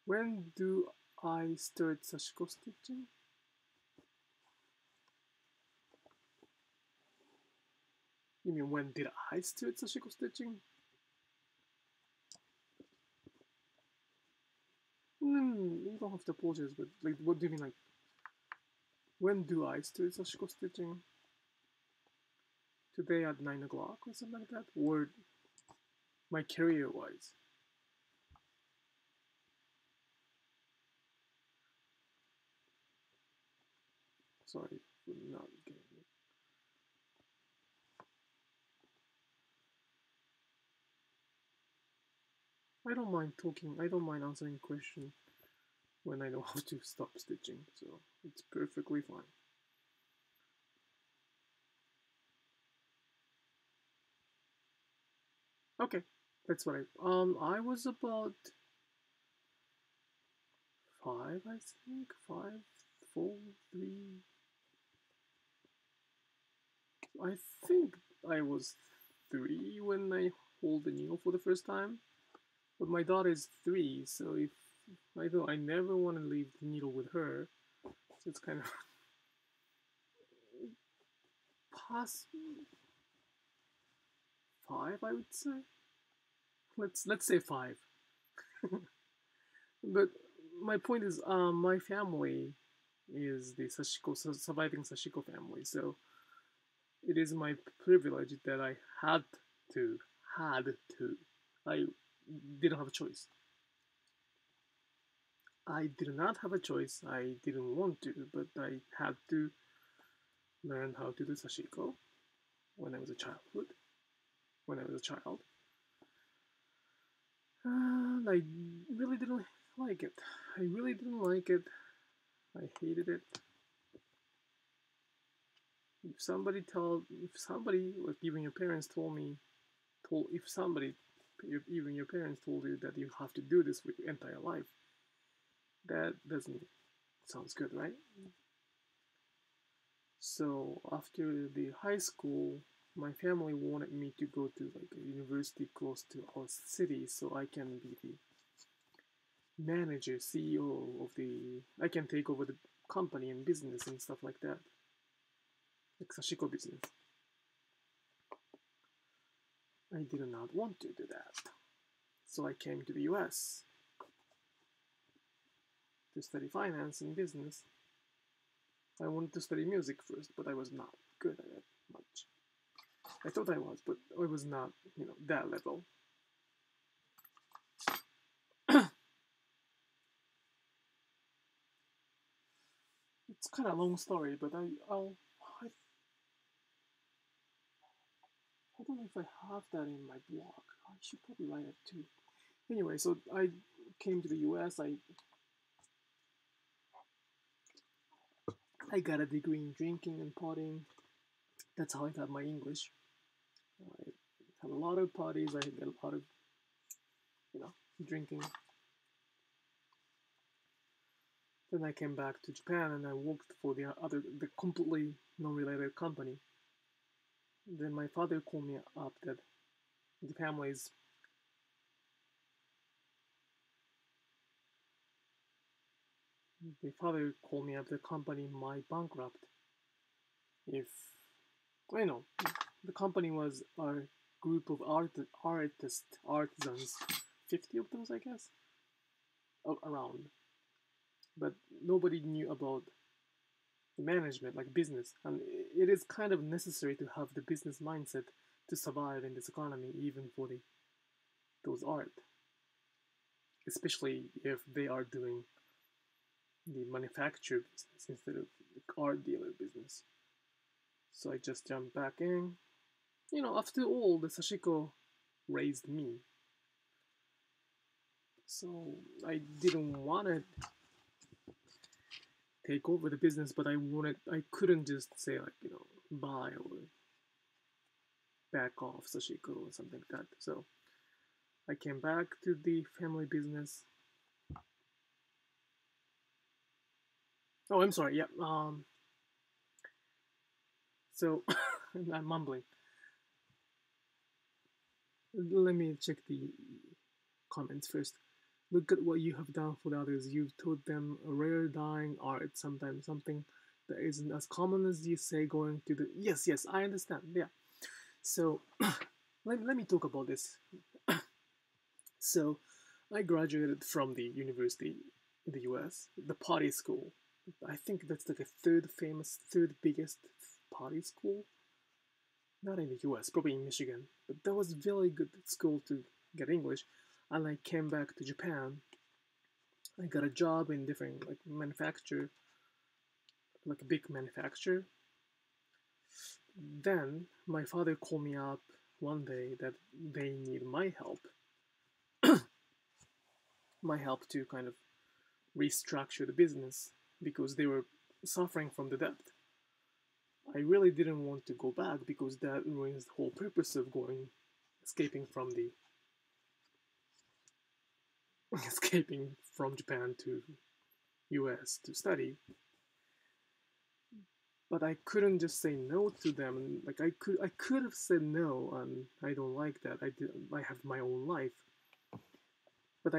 [SPEAKER 1] When do I start Sashiko stitching? You mean when did I start Sashiko stitching? You don't have to apologize, but like, what do you mean? Like, when do I start Sashiko stitching? today at 9 o'clock or something like that, or my career wise. Sorry for not getting it. I don't mind talking, I don't mind answering questions when I know how to stop stitching, so it's perfectly fine. Okay, that's what I was about 5, I think, 5, 4, 3. I think I was 3 when I hold the needle for the first time. But my daughter is 3, so if I never want to leave the needle with her, so it's kind of past 5, I would say. Let's say 5. But my point is, my family is the surviving Sashiko family, so it is my privilege that I had to. I didn't have a choice. I did not have a choice. I didn't want to, but I had to learn how to do Sashiko when I was a child. And I really didn't like it. I hated it. If somebody, like even your parents even your parents told you that you have to do this for your entire life, that doesn't sound good, right? So after the high school, my family wanted me to go to like a university close to our city, so I can be the manager, CEO of I can take over the company and business and stuff like that, like Sashiko business. I did not want to do that, so I came to the US to study finance and business. I wanted to study music first, but I was not good at it much. I thought I was, but I was not, that level. It's kind of a long story, but I don't know if I have that in my blog. I should probably write it too. Anyway, so I came to the US. I got a degree in drinking and partying. That's how I got my English. I had a lot of parties. I had a lot of, drinking. Then I came back to Japan and I worked for the completely non-related company. Then my father called me up that the family's the father called me up the company might bankrupt if the company was a group of artisans, 50 of those I guess, around, but nobody knew about the management, like business, and it is kind of necessary to have the business mindset to survive in this economy, even for those art, especially if they are doing the manufacturer business instead of the art dealer business. So I just jumped back in. After all, the Sashiko raised me. So I didn't want to take over the business, but I couldn't just say buy or back off Sashiko or something like that. So I came back to the family business. Oh, I'm sorry. Yeah. So I'm mumbling. Let me check the comments first. Look at what you have done for the others. You've taught them a rare dying art, sometimes something that isn't as common as you say going to the... Yes, I understand. Yeah. So let me talk about this. So I graduated from the university in the US, the party school. I think that's like a third biggest party school. not in the US, probably in Michigan. But that was very good school to get English. And I came back to Japan. I got a job in different like manufacturer, like a big manufacturer. Then my father called me up one day that they need my help to kind of restructure the business because they were suffering from the debt. I really didn't want to go back because that ruins the whole purpose of escaping from the escaping from Japan to US to study. But I couldn't just say no to them. Like I could have said no, and I don't like that. I have my own life. But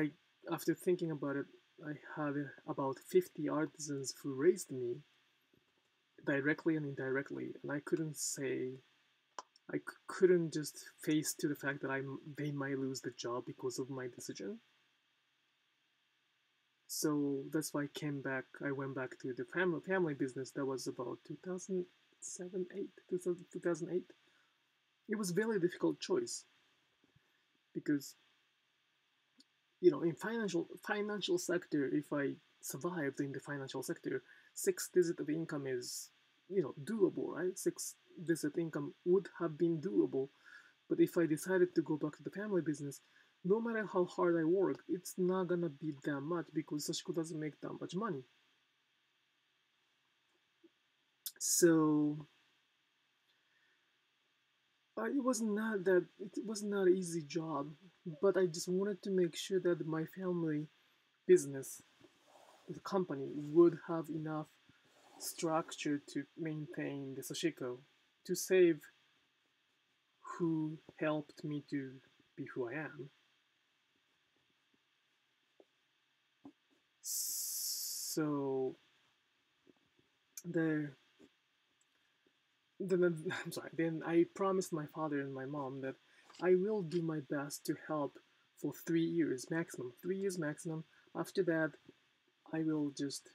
[SPEAKER 1] after thinking about it, I had about 50 artisans who raised me directly and indirectly, and I couldn't couldn't just face to the fact that they might lose the job because of my decision. So that's why I went back to the family business. That was about 2007, 8, 2008. It was a very difficult choice because, in financial sector, if I survived in the financial sector, 6 digit of income is, doable, right? 6 digit income would have been doable. But if I decided to go back to the family business, no matter how hard I work, it's not gonna be that much because Sashiko doesn't make that much money. So it was not an easy job, but I just wanted to make sure that my family business, the company, would have enough structure to maintain the Sashiko, to save who helped me to be who I am. So I'm sorry. Then I promised my father and my mom that I will do my best to help for 3 years maximum. 3 years maximum. After that, I will just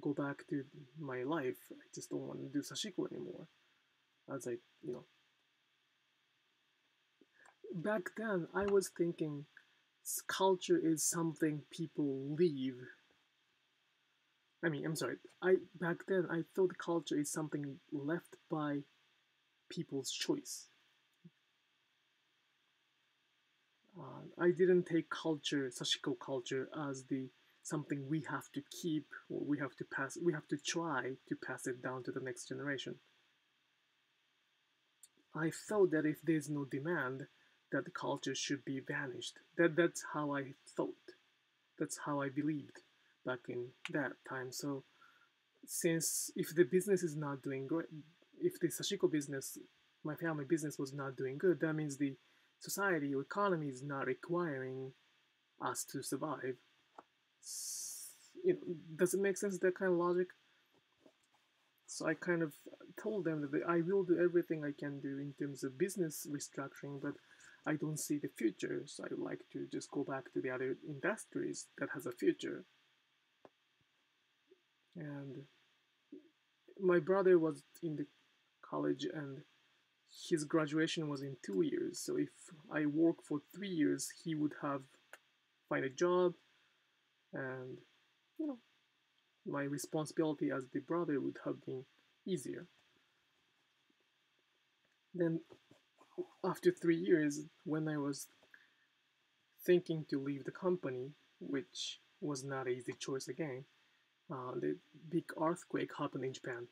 [SPEAKER 1] go back to my life. I just don't want to do Sashiko anymore. As back then I was thinking culture is something people leave. I'm sorry. Back then I thought culture is something left by people's choice. I didn't take Sashiko culture, as the something we have to keep, or we have to try to pass it down to the next generation. I thought that if there's no demand, that the culture should be vanished. That's how I thought. That's how I believed back in that time. So since if the business is not doing great, if the Sashiko business, my family business, was not doing good, that means the society or economy is not requiring us to survive. Does it make sense, that kind of logic? So I kind of told them that I will do everything I can do in terms of business restructuring, but I don't see the future, so I would like to just go back to the other industries that has a future. And my brother was in the college, and his graduation was in 2 years. So if I work for 3 years, he would have find a job, and my responsibility as the brother would have been easier. Then after 3 years, when I was thinking to leave the company, which was not an easy choice again, the big earthquake happened in Japan,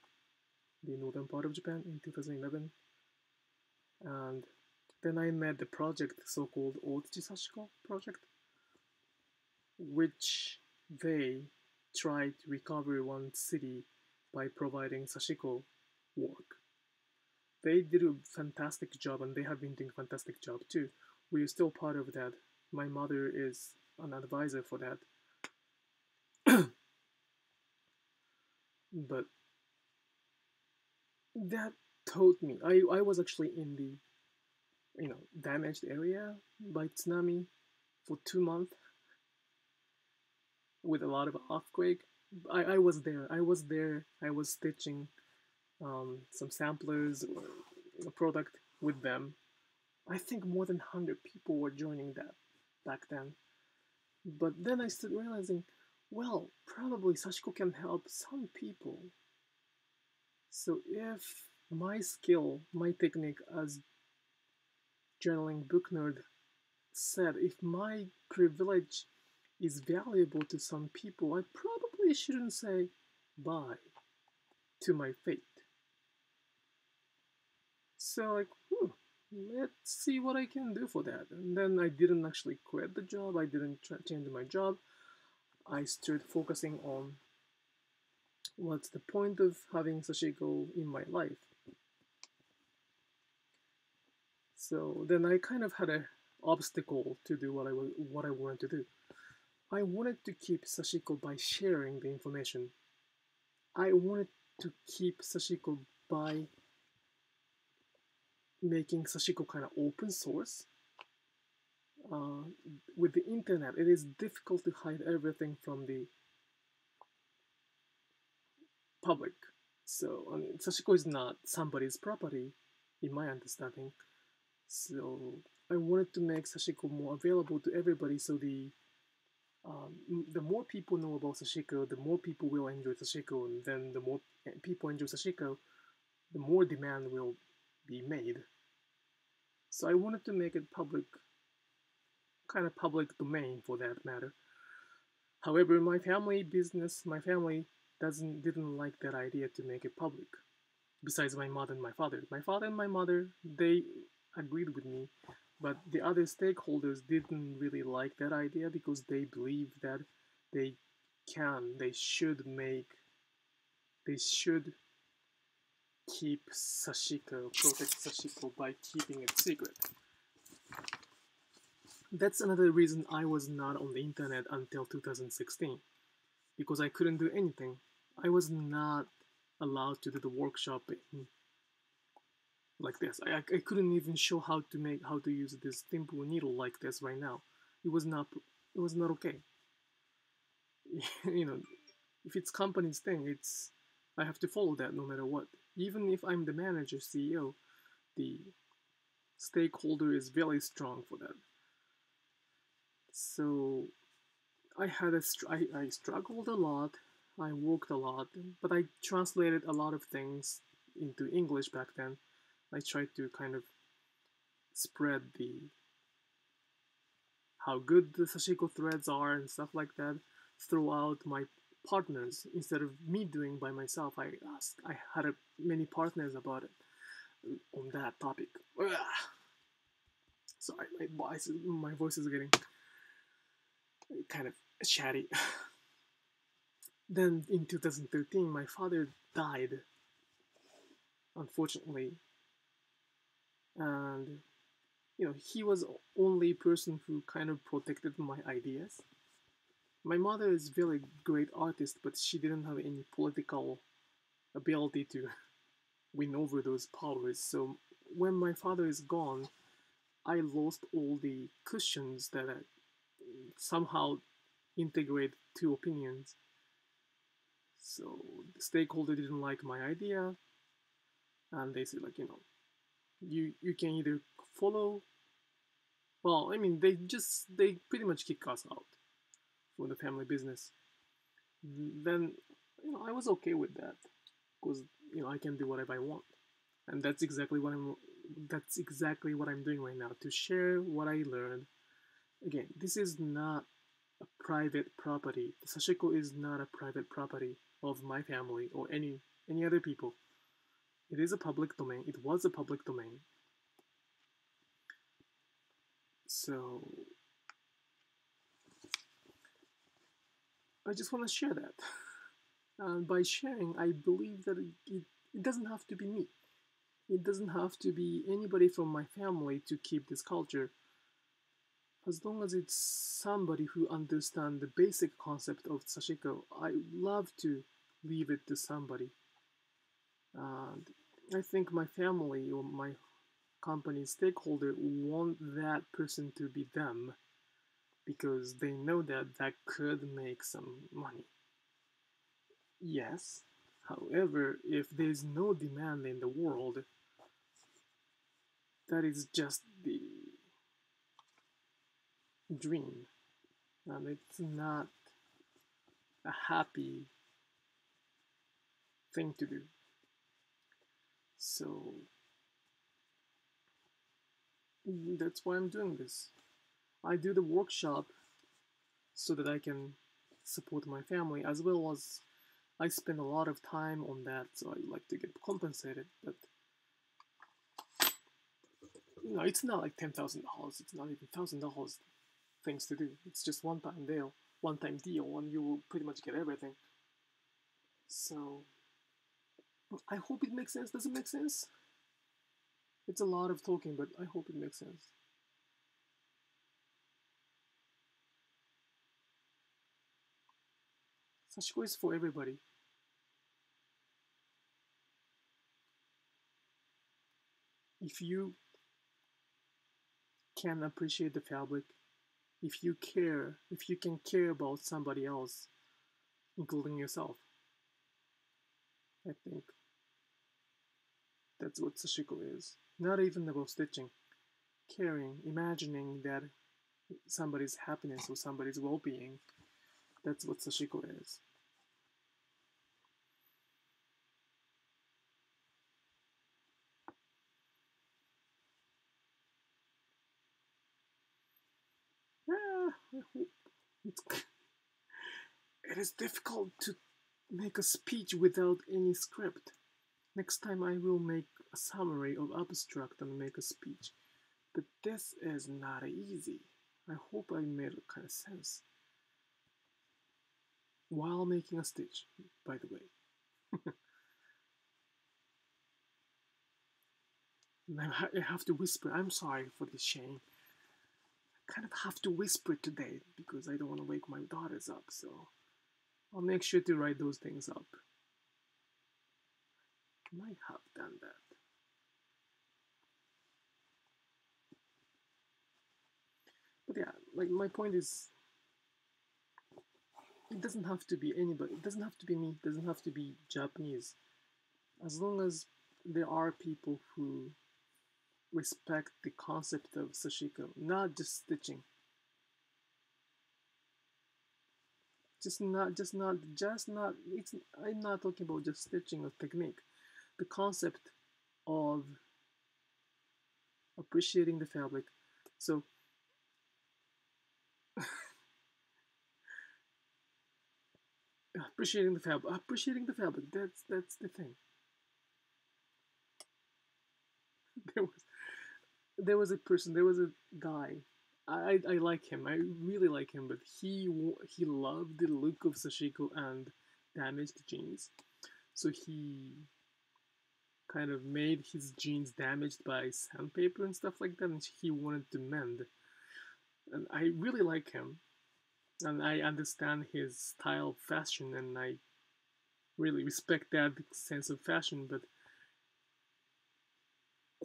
[SPEAKER 1] the northern part of Japan, in 2011. And then I met the project, so-called Atsushi Sashiko Project, which they tried to recover one city by providing Sashiko work. They did a fantastic job, and they have been doing a fantastic job too. We are still part of that. My mother is an advisor for that. But that taught me. I was actually in the damaged area by tsunami for 2 months with a lot of earthquake. I was there. I was stitching some samplers or a product with them. I think more than 100 people were joining that back then. But then I started realizing, well, probably Sashiko can help some people. So if my skill, my technique as journaling book nerd said, if my privilege is valuable to some people, I probably shouldn't say bye to my fate. So like, let's see what I can do for that. And then I didn't actually quit the job. I didn't change my job. I started focusing on what's the point of having Sashiko in my life. So then I kind of had an obstacle to do what I wanted to do. I wanted to keep Sashiko by sharing the information. I wanted to keep Sashiko by making Sashiko kind of open source. With the internet, it is difficult to hide everything from the public. So I mean, Sashiko is not somebody's property, in my understanding. So I wanted to make Sashiko more available to everybody. So the more people know about Sashiko, the more people will enjoy Sashiko, and then the more people enjoy Sashiko, the more demand will be made. So I wanted to make it public, kind of public domain for that matter. However, my family didn't like that idea to make it public. Besides my mother and my father. My father and my mother, they agreed with me, but the other stakeholders didn't really like that idea because they believe that they should keep Sashiko, protect Sashiko by keeping it secret. That's another reason I was not on the internet until 2016, because I couldn't do anything. I was not allowed to do the workshop like this. I couldn't even show how to use this simple needle like this right now. It was not okay. You know, if it's company's thing, I have to follow that no matter what. Even if I'm the manager, CEO, the stakeholder is very strong for that. So I struggled a lot. I worked a lot, but I translated a lot of things into English back then. I tried to kind of spread how good the Sashiko threads are and stuff like that throughout my partners instead of me doing by myself. I had many partners about it on that topic. Sorry, my voice is getting kind of chatty. Then in 2013, my father died, unfortunately, and he was the only person who kind of protected my ideas. My mother is a very great artist, but she didn't have any political ability to win over those powers. So when my father is gone, I lost all the cushions that I somehow integrate two opinions. So the stakeholder didn't like my idea, and they said like, you can either follow. Well, I mean, they pretty much kick us out for the family business. Then I was okay with that because I can do whatever I want, and that's exactly what I'm doing right now, to share what I learned. Again, this is not a private property. Sashiko is not a private property of my family or any other people. It is a public domain. It was a public domain. So I just want to share that. And by sharing, I believe that it doesn't have to be me. It doesn't have to be anybody from my family to keep this culture. As long as it's somebody who understands the basic concept of Sashiko, I love to leave it to somebody. And I think my family or my company stakeholder want that person to be them because they know that could make some money. Yes, however, if there's no demand in the world, that is just the dream, and it's not a happy thing to do. So that's why I'm doing this. I do the workshop so that I can support my family, as well as I spend a lot of time on that, so I like to get compensated. But you know, it's not like $10,000. It's not even $1,000 things to do. It's just one-time deal, and you will pretty much get everything. So I hope it makes sense. Does it make sense? It's a lot of talking, but I hope it makes sense. Sashiko is for everybody. If you can appreciate the fabric, if you can care about somebody else, including yourself, I think that's what Sashiko is. Not even about stitching. Caring, imagining that somebody's happiness or somebody's well-being. That's what Sashiko is. I hope it is difficult to make a speech without any script. Next time I will make a summary of abstract and make a speech. But this is not easy. I hope I made a kind of sense. While making a stitch, by the way. I have to whisper. I'm sorry for the shame. I kind of have to whisper today because I don't want to wake my daughters up, so I'll make sure to write those things up. I might have done that. But yeah, like my point is, it doesn't have to be anybody. It doesn't have to be me. It doesn't have to be Japanese. As long as there are people who respect the concept of Sashiko, not just stitching. I'm not talking about just stitching or technique. The concept of appreciating the fabric. So appreciating the fabric. That's the thing. There was a guy. I like him. I really like him, but he loved the look of Sashiko and damaged jeans, so he kind of made his jeans damaged by sandpaper and stuff like that, and he wanted to mend. And I really like him, and I understand his style of fashion, and I really respect that sense of fashion, but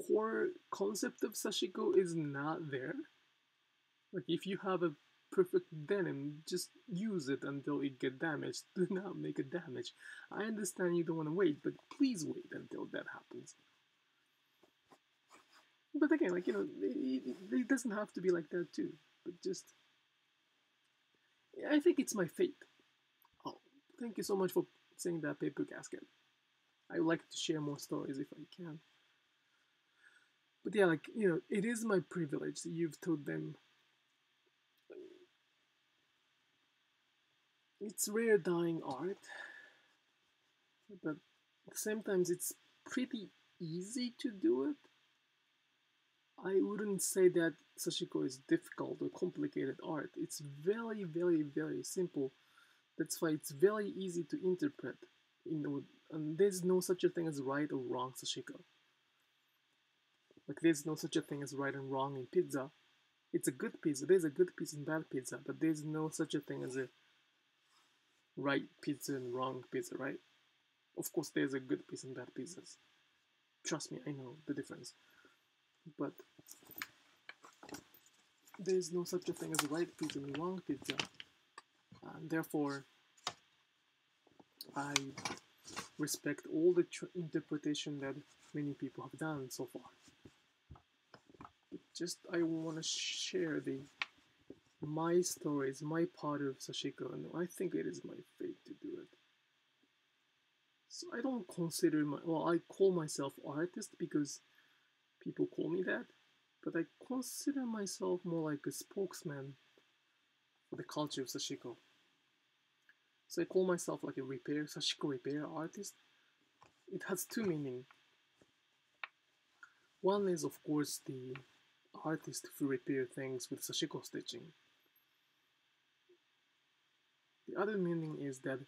[SPEAKER 1] core concept of Sashiko is not there. Like if you have a perfect denim, just use it until it get damaged. Do not make it damage. I understand you don't want to wait, but please wait until that happens. But again, like, you know, it doesn't have to be like that too. But just, I think it's my fate. Oh, thank you so much for saying that, paper casket. I would like to share more stories if I can. But yeah, like, you know, it is my privilege. You've told them it's rare dying art, but sometimes it's pretty easy to do it. I wouldn't say that Sashiko is difficult or complicated art. It's very, very, very simple. That's why it's very easy to interpret. You know, and there's no such a thing as right or wrong Sashiko. Like there's no such a thing as right and wrong in pizza. It's a good pizza. There's a good pizza and bad pizza, but there's no such a thing as a right pizza and wrong pizza, right? Of course, there's a good pizza and bad pizzas. Trust me, I know the difference. But there's no such a thing as a right pizza and wrong pizza. And therefore, I respect all the interpretation that many people have done so far. just I want to share my stories, my part of Sashiko, and I think it is my fate to do it. So I don't consider I call myself artist because people call me that, but I consider myself more like a spokesman for the culture of Sashiko. So I call myself like a Sashiko repair artist. It has two meanings. One is, of course, the artist who repair things with Sashiko stitching. The other meaning is that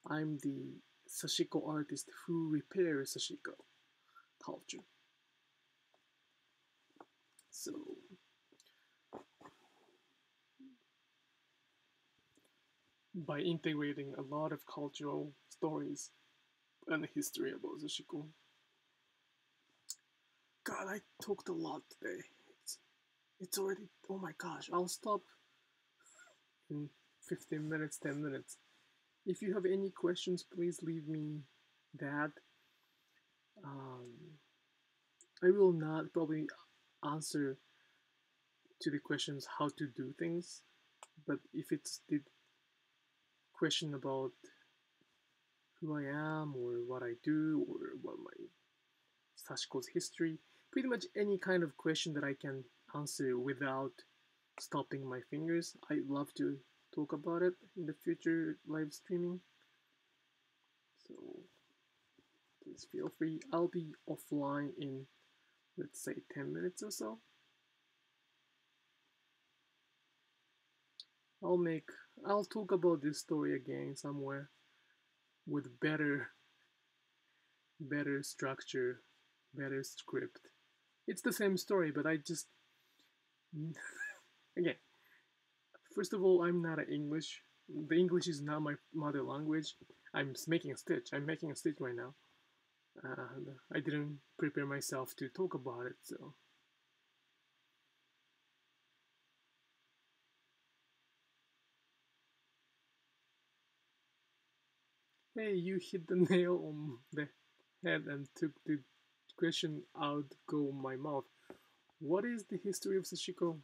[SPEAKER 1] I'm the Sashiko artist who repairs Sashiko culture. So, by integrating a lot of cultural stories and history about Sashiko. God, I talked a lot today. It's already, oh my gosh, I'll stop in 15 minutes, 10 minutes. If you have any questions, please leave me that. I will not probably answer to the questions how to do things, but if it's the question about who I am or what I do or what my Sashiko's history, pretty much any kind of question that I can answer without stopping my fingers, I'd love to talk about it in the future live streaming. So please feel free. I'll be offline in, let's say, 10 minutes or so. I'll talk about this story again somewhere with better structure, better script. It's the same story, but I just again, first of all, I'm not an English. The English is not my mother language. I'm making a stitch. I'm making a stitch right now. And I didn't prepare myself to talk about it, so. Hey, you hit the nail on the head and took the question out go my mouth. What is the history of Sashiko?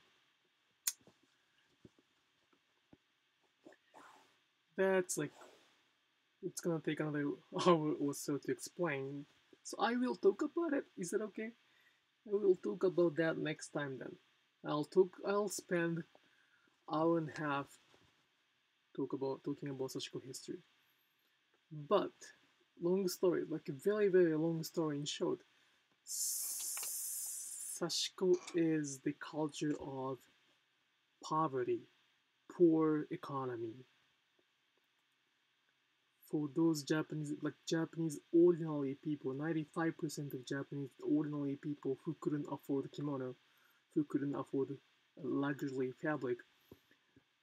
[SPEAKER 1] That's like, it's gonna take another hour or so to explain. So I will talk about it. Is that okay? I will talk about that next time then. I'll spend hour and a half talking about Sashiko history. But long story, like a very long story in short, Sashiko is the culture of poverty, poor economy. For those Japanese ordinary people, 95% of Japanese ordinary people who couldn't afford kimono, who couldn't afford luxury fabric,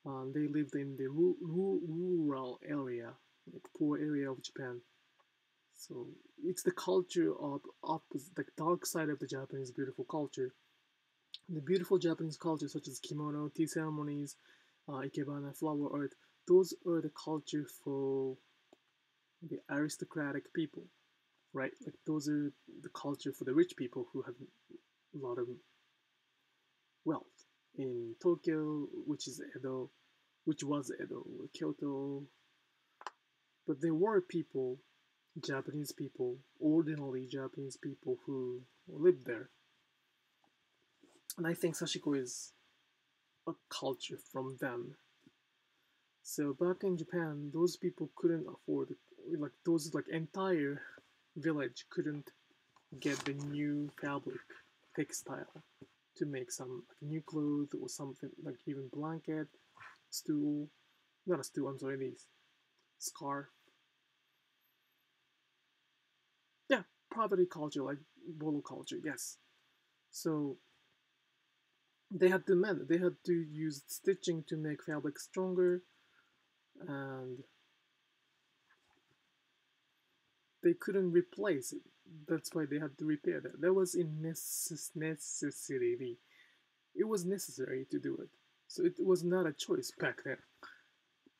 [SPEAKER 1] they lived in the rural area, like poor area of Japan. So it's the culture of opposite, the dark side of the Japanese beautiful culture. The beautiful Japanese culture, such as kimono, tea ceremonies, ikebana, flower art, those are the culture for the aristocratic people, right? Like those are the culture for the rich people who have a lot of wealth. In Tokyo, which is Edo, which was Edo, or Kyoto, but there were people, Japanese people, ordinary Japanese people who lived there. And I think Sashiko is a culture from them. So back in Japan, those people couldn't afford, like those like entire village couldn't get the new fabric, textile, to make some like, new clothes or something like even blanket, stool, not a stool. I'm sorry, these scarf. Yeah, poverty culture, like bolo culture. Yes. So they had to mend. They had to use stitching to make fabric stronger, and they couldn't replace it. That's why they had to repair that. That was a necessity. It was necessary to do it. So it was not a choice back then.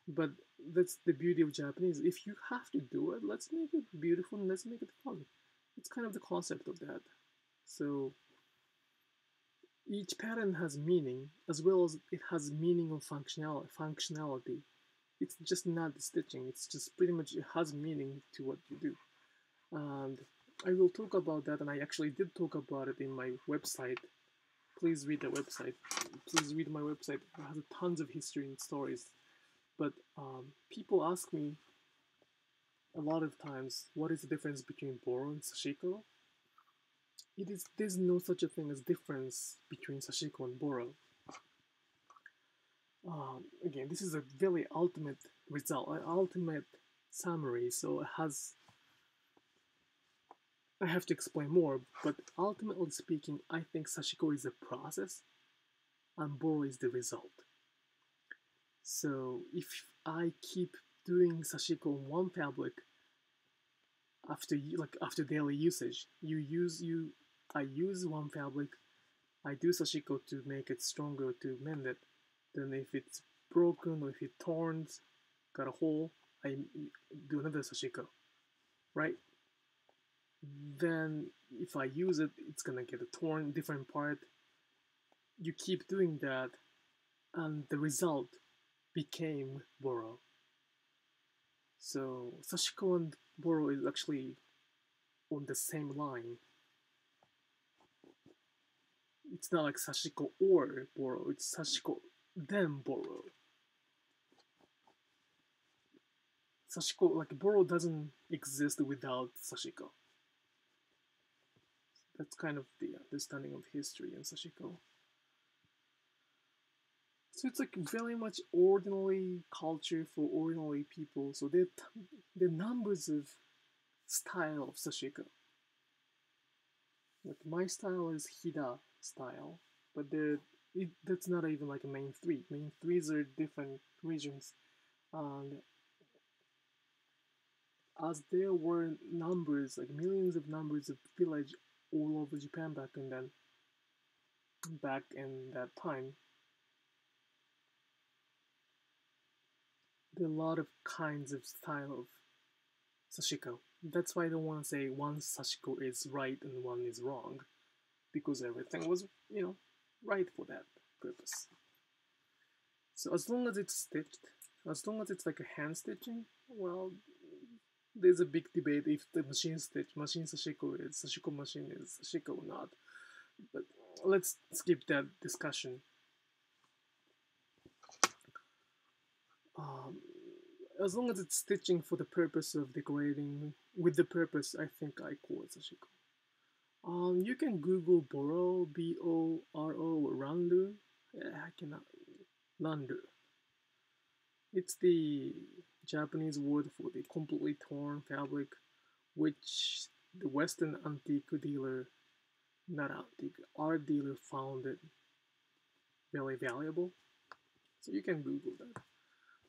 [SPEAKER 1] But that's the beauty of Japanese. If you have to do it, let's make it beautiful and let's make it fun. It's kind of the concept of that. So each pattern has meaning as well as it has meaning of functionality. It's just not the stitching, it's just pretty much it has meaning to what you do. And I will talk about that, and I actually did talk about it in my website. Please read the website. Please read my website. It has tons of history and stories. But people ask me a lot of times, what is the difference between Boro and Sashiko? There's no such a thing as difference between Sashiko and Boro. Again, this is a very ultimate result, an ultimate summary, so I have to explain more, but ultimately speaking, I think Sashiko is a process and Boro is the result. So if I keep doing Sashiko on one fabric after daily usage, I use one fabric, I do Sashiko to make it stronger, to mend it. Then if it's broken or if it torns, got a hole, I do another Sashiko, right? Then if I use it, it's gonna get a torn different part. You keep doing that, and the result became Boro. So Sashiko and Boro is actually on the same line. It's not like Sashiko or Boro, it's Sashiko then Boro. Sashiko, like Boro doesn't exist without Sashiko. That's kind of the understanding of history in Sashiko. So it's like very much ordinary culture for ordinary people. So there are numbers of style of Sashiko. Like my style is Hida style, but that's not even like a main three. Main threes are different regions, and as there were numbers, like millions of numbers of village all over Japan back in that time, there are a lot of kinds of style of Sashiko. That's why I don't want to say one Sashiko is right and one is wrong, because everything was, right for that purpose. So as long as it's stitched, as long as it's like a hand stitching, well, there's a big debate if the machine Sashiko machine is Sashiko or not. But let's skip that discussion. As long as it's stitching for the purpose of decorating, with the purpose, I think I call it Sashiko. You can Google Boro, B-O-R-O, or Randu. I cannot. Randu. It's the Japanese word for the completely torn fabric, which the Western antique dealer, not antique, art dealer found it very valuable. So you can Google that.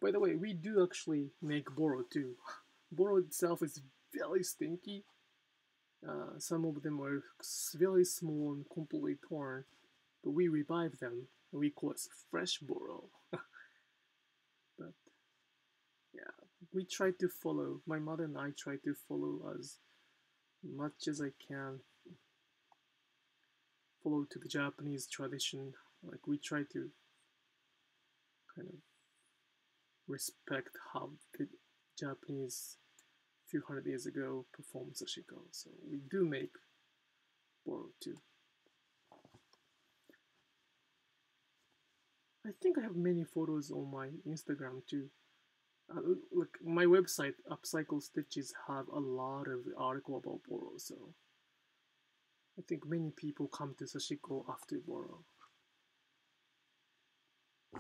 [SPEAKER 1] By the way, we do actually make Boro too. Boro itself is very stinky. Some of them are very small and completely torn, but we revive them and we call it fresh Boro. But yeah, we try to follow, my mother and I try to follow as much as I can, follow to the Japanese tradition. Like we try to kind of respect how the Japanese few hundred years ago performed Sashiko. So we do make Boro too. I think I have many photos on my Instagram too. Look, my website, Upcycle Stitches, have a lot of article about Boro, so I think many people come to Sashiko after Boro.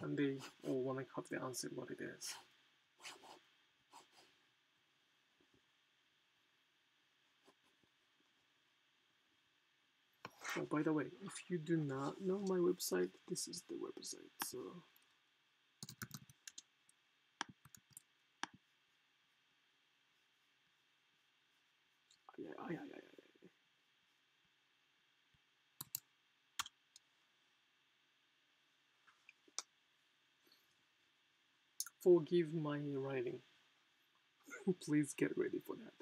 [SPEAKER 1] And they all want to have the answer what it is. Oh, by the way, if you do not know my website, this is the website, so yeah. Forgive my writing. Please get ready for that.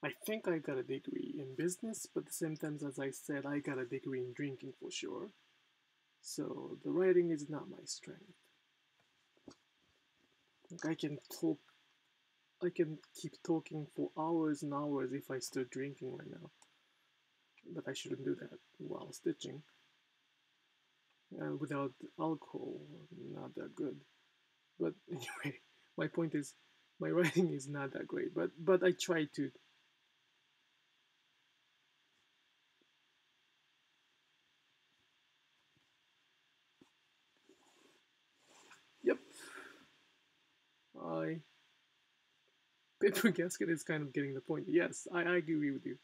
[SPEAKER 1] I think I got a degree in business, but at the same time, as I said, I got a degree in drinking for sure. So the writing is not my strength. Like I can keep talking for hours and hours if I start drinking right now. But I shouldn't do that while stitching. Without alcohol, not that good. But anyway, my point is, my writing is not that great. But I try to. Yep. Paper gasket is kind of getting the point. Yes, I agree with you.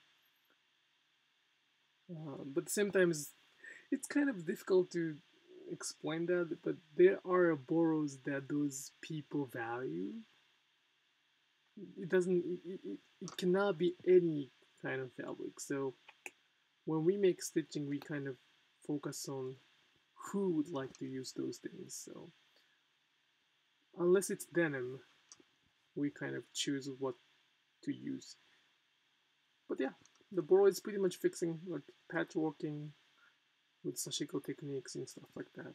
[SPEAKER 1] But sometimes it's kind of difficult to explain that. But there are borrows that those people value. It doesn't. It cannot be any kind of fabric. So when we make stitching, we kind of focus on who would like to use those things. So unless it's denim, we kind of choose what to use. But yeah, the borrow is pretty much fixing like patchworking with Sashiko techniques and stuff like that.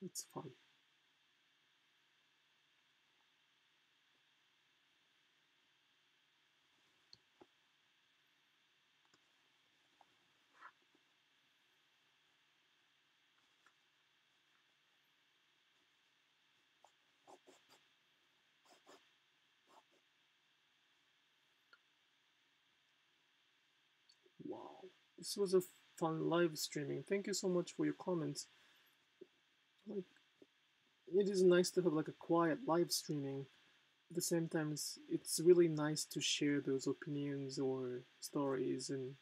[SPEAKER 1] It's fun. Wow, this was a fun live streaming. Thank you so much for your comments. Like, it is nice to have like a quiet live streaming. At the same time, it's really nice to share those opinions or stories, and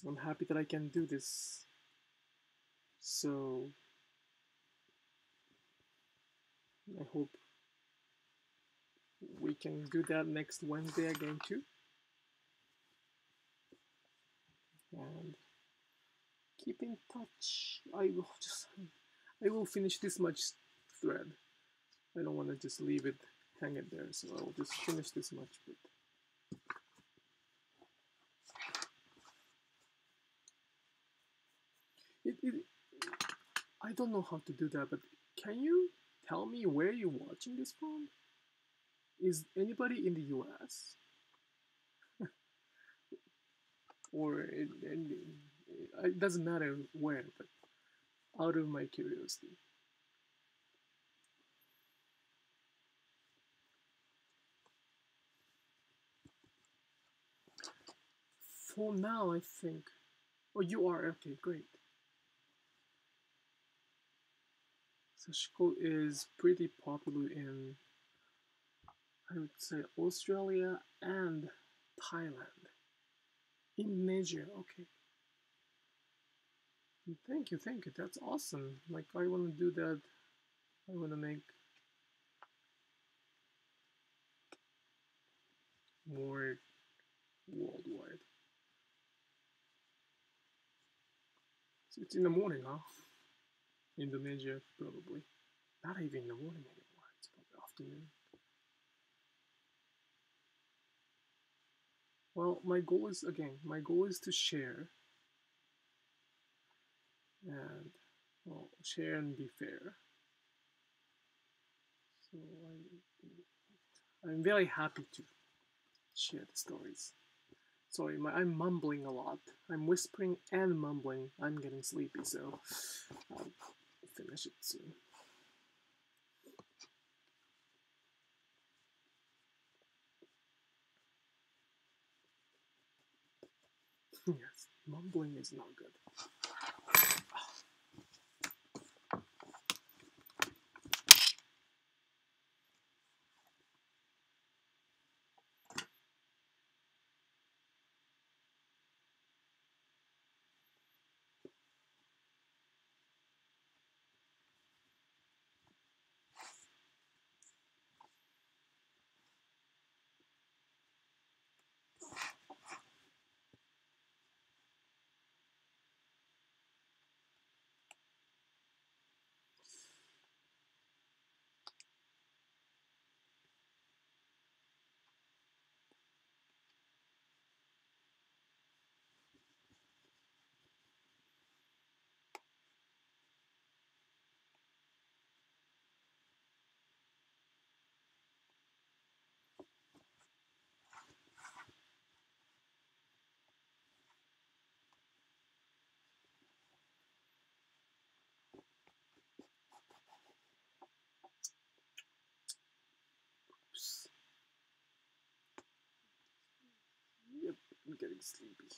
[SPEAKER 1] I'm happy that I can do this. So I hope we can do that next Wednesday again too. And keep in touch. I will finish this much thread. I don't want to just leave it hanging there, so I will just finish this much. But it I don't know how to do that, but can you tell me where you're watching this from? Is anybody in the US? Or it doesn't matter where, but out of my curiosity. For now, I think. Oh, you are? Okay, great. Sashiko is pretty popular in, I would say, Australia and Thailand. Indonesia, okay. Thank you, thank you. That's awesome. Like, I want to do that. I want to make more worldwide. So it's in the morning, huh? Indonesia, probably. Not even in the morning anymore. It's probably afternoon. Well, my goal is to share and, well, share and be fair. So I'm very happy to share the stories. Sorry, I'm mumbling a lot. I'm whispering and mumbling. I'm getting sleepy, so I'll finish it soon. Yes, mumbling is not good. sleepy.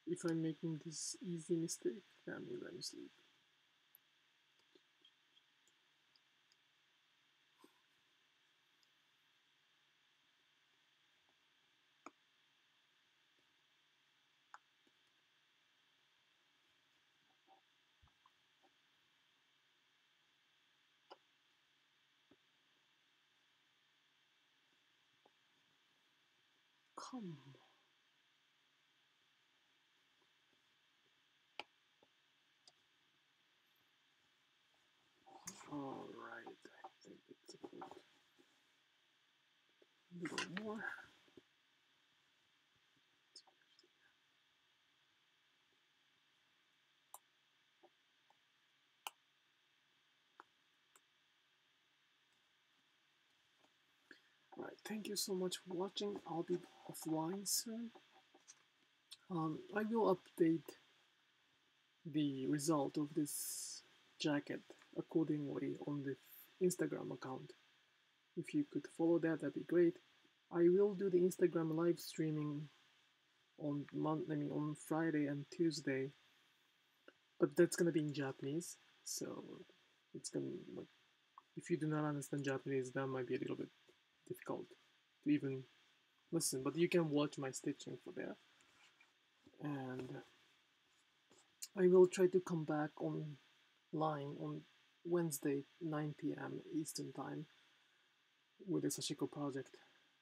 [SPEAKER 1] If I'm making this easy mistake, that means I'm sleepy. Come on. Alright, I think it's a little more. Alright, thank you so much for watching. I'll be offline soon. I will update the result of this jacket accordingly on the Instagram account. If you could follow that, that'd be great. I will do the Instagram live streaming on on Friday and Tuesday, but that's gonna be in Japanese, so it's gonna, like, if you do not understand Japanese, that might be a little bit difficult to even listen, but you can watch my stitching for that. And I will try to come back online on Wednesday 9 p.m. Eastern Time with the Sashiko project.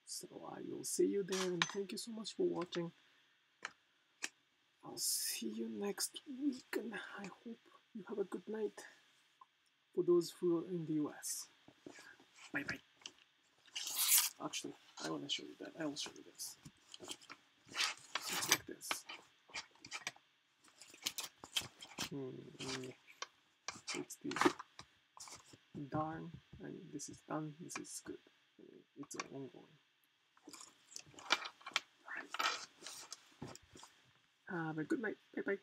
[SPEAKER 1] So I will see you there, and thank you so much for watching. I'll see you next week, and I hope you have a good night for those who are in the US. Bye bye. Actually, I want to show you that. I will show you this. It's like this. So it's the darn, and this is done. This is good. It's ongoing. Have a good night. Bye bye.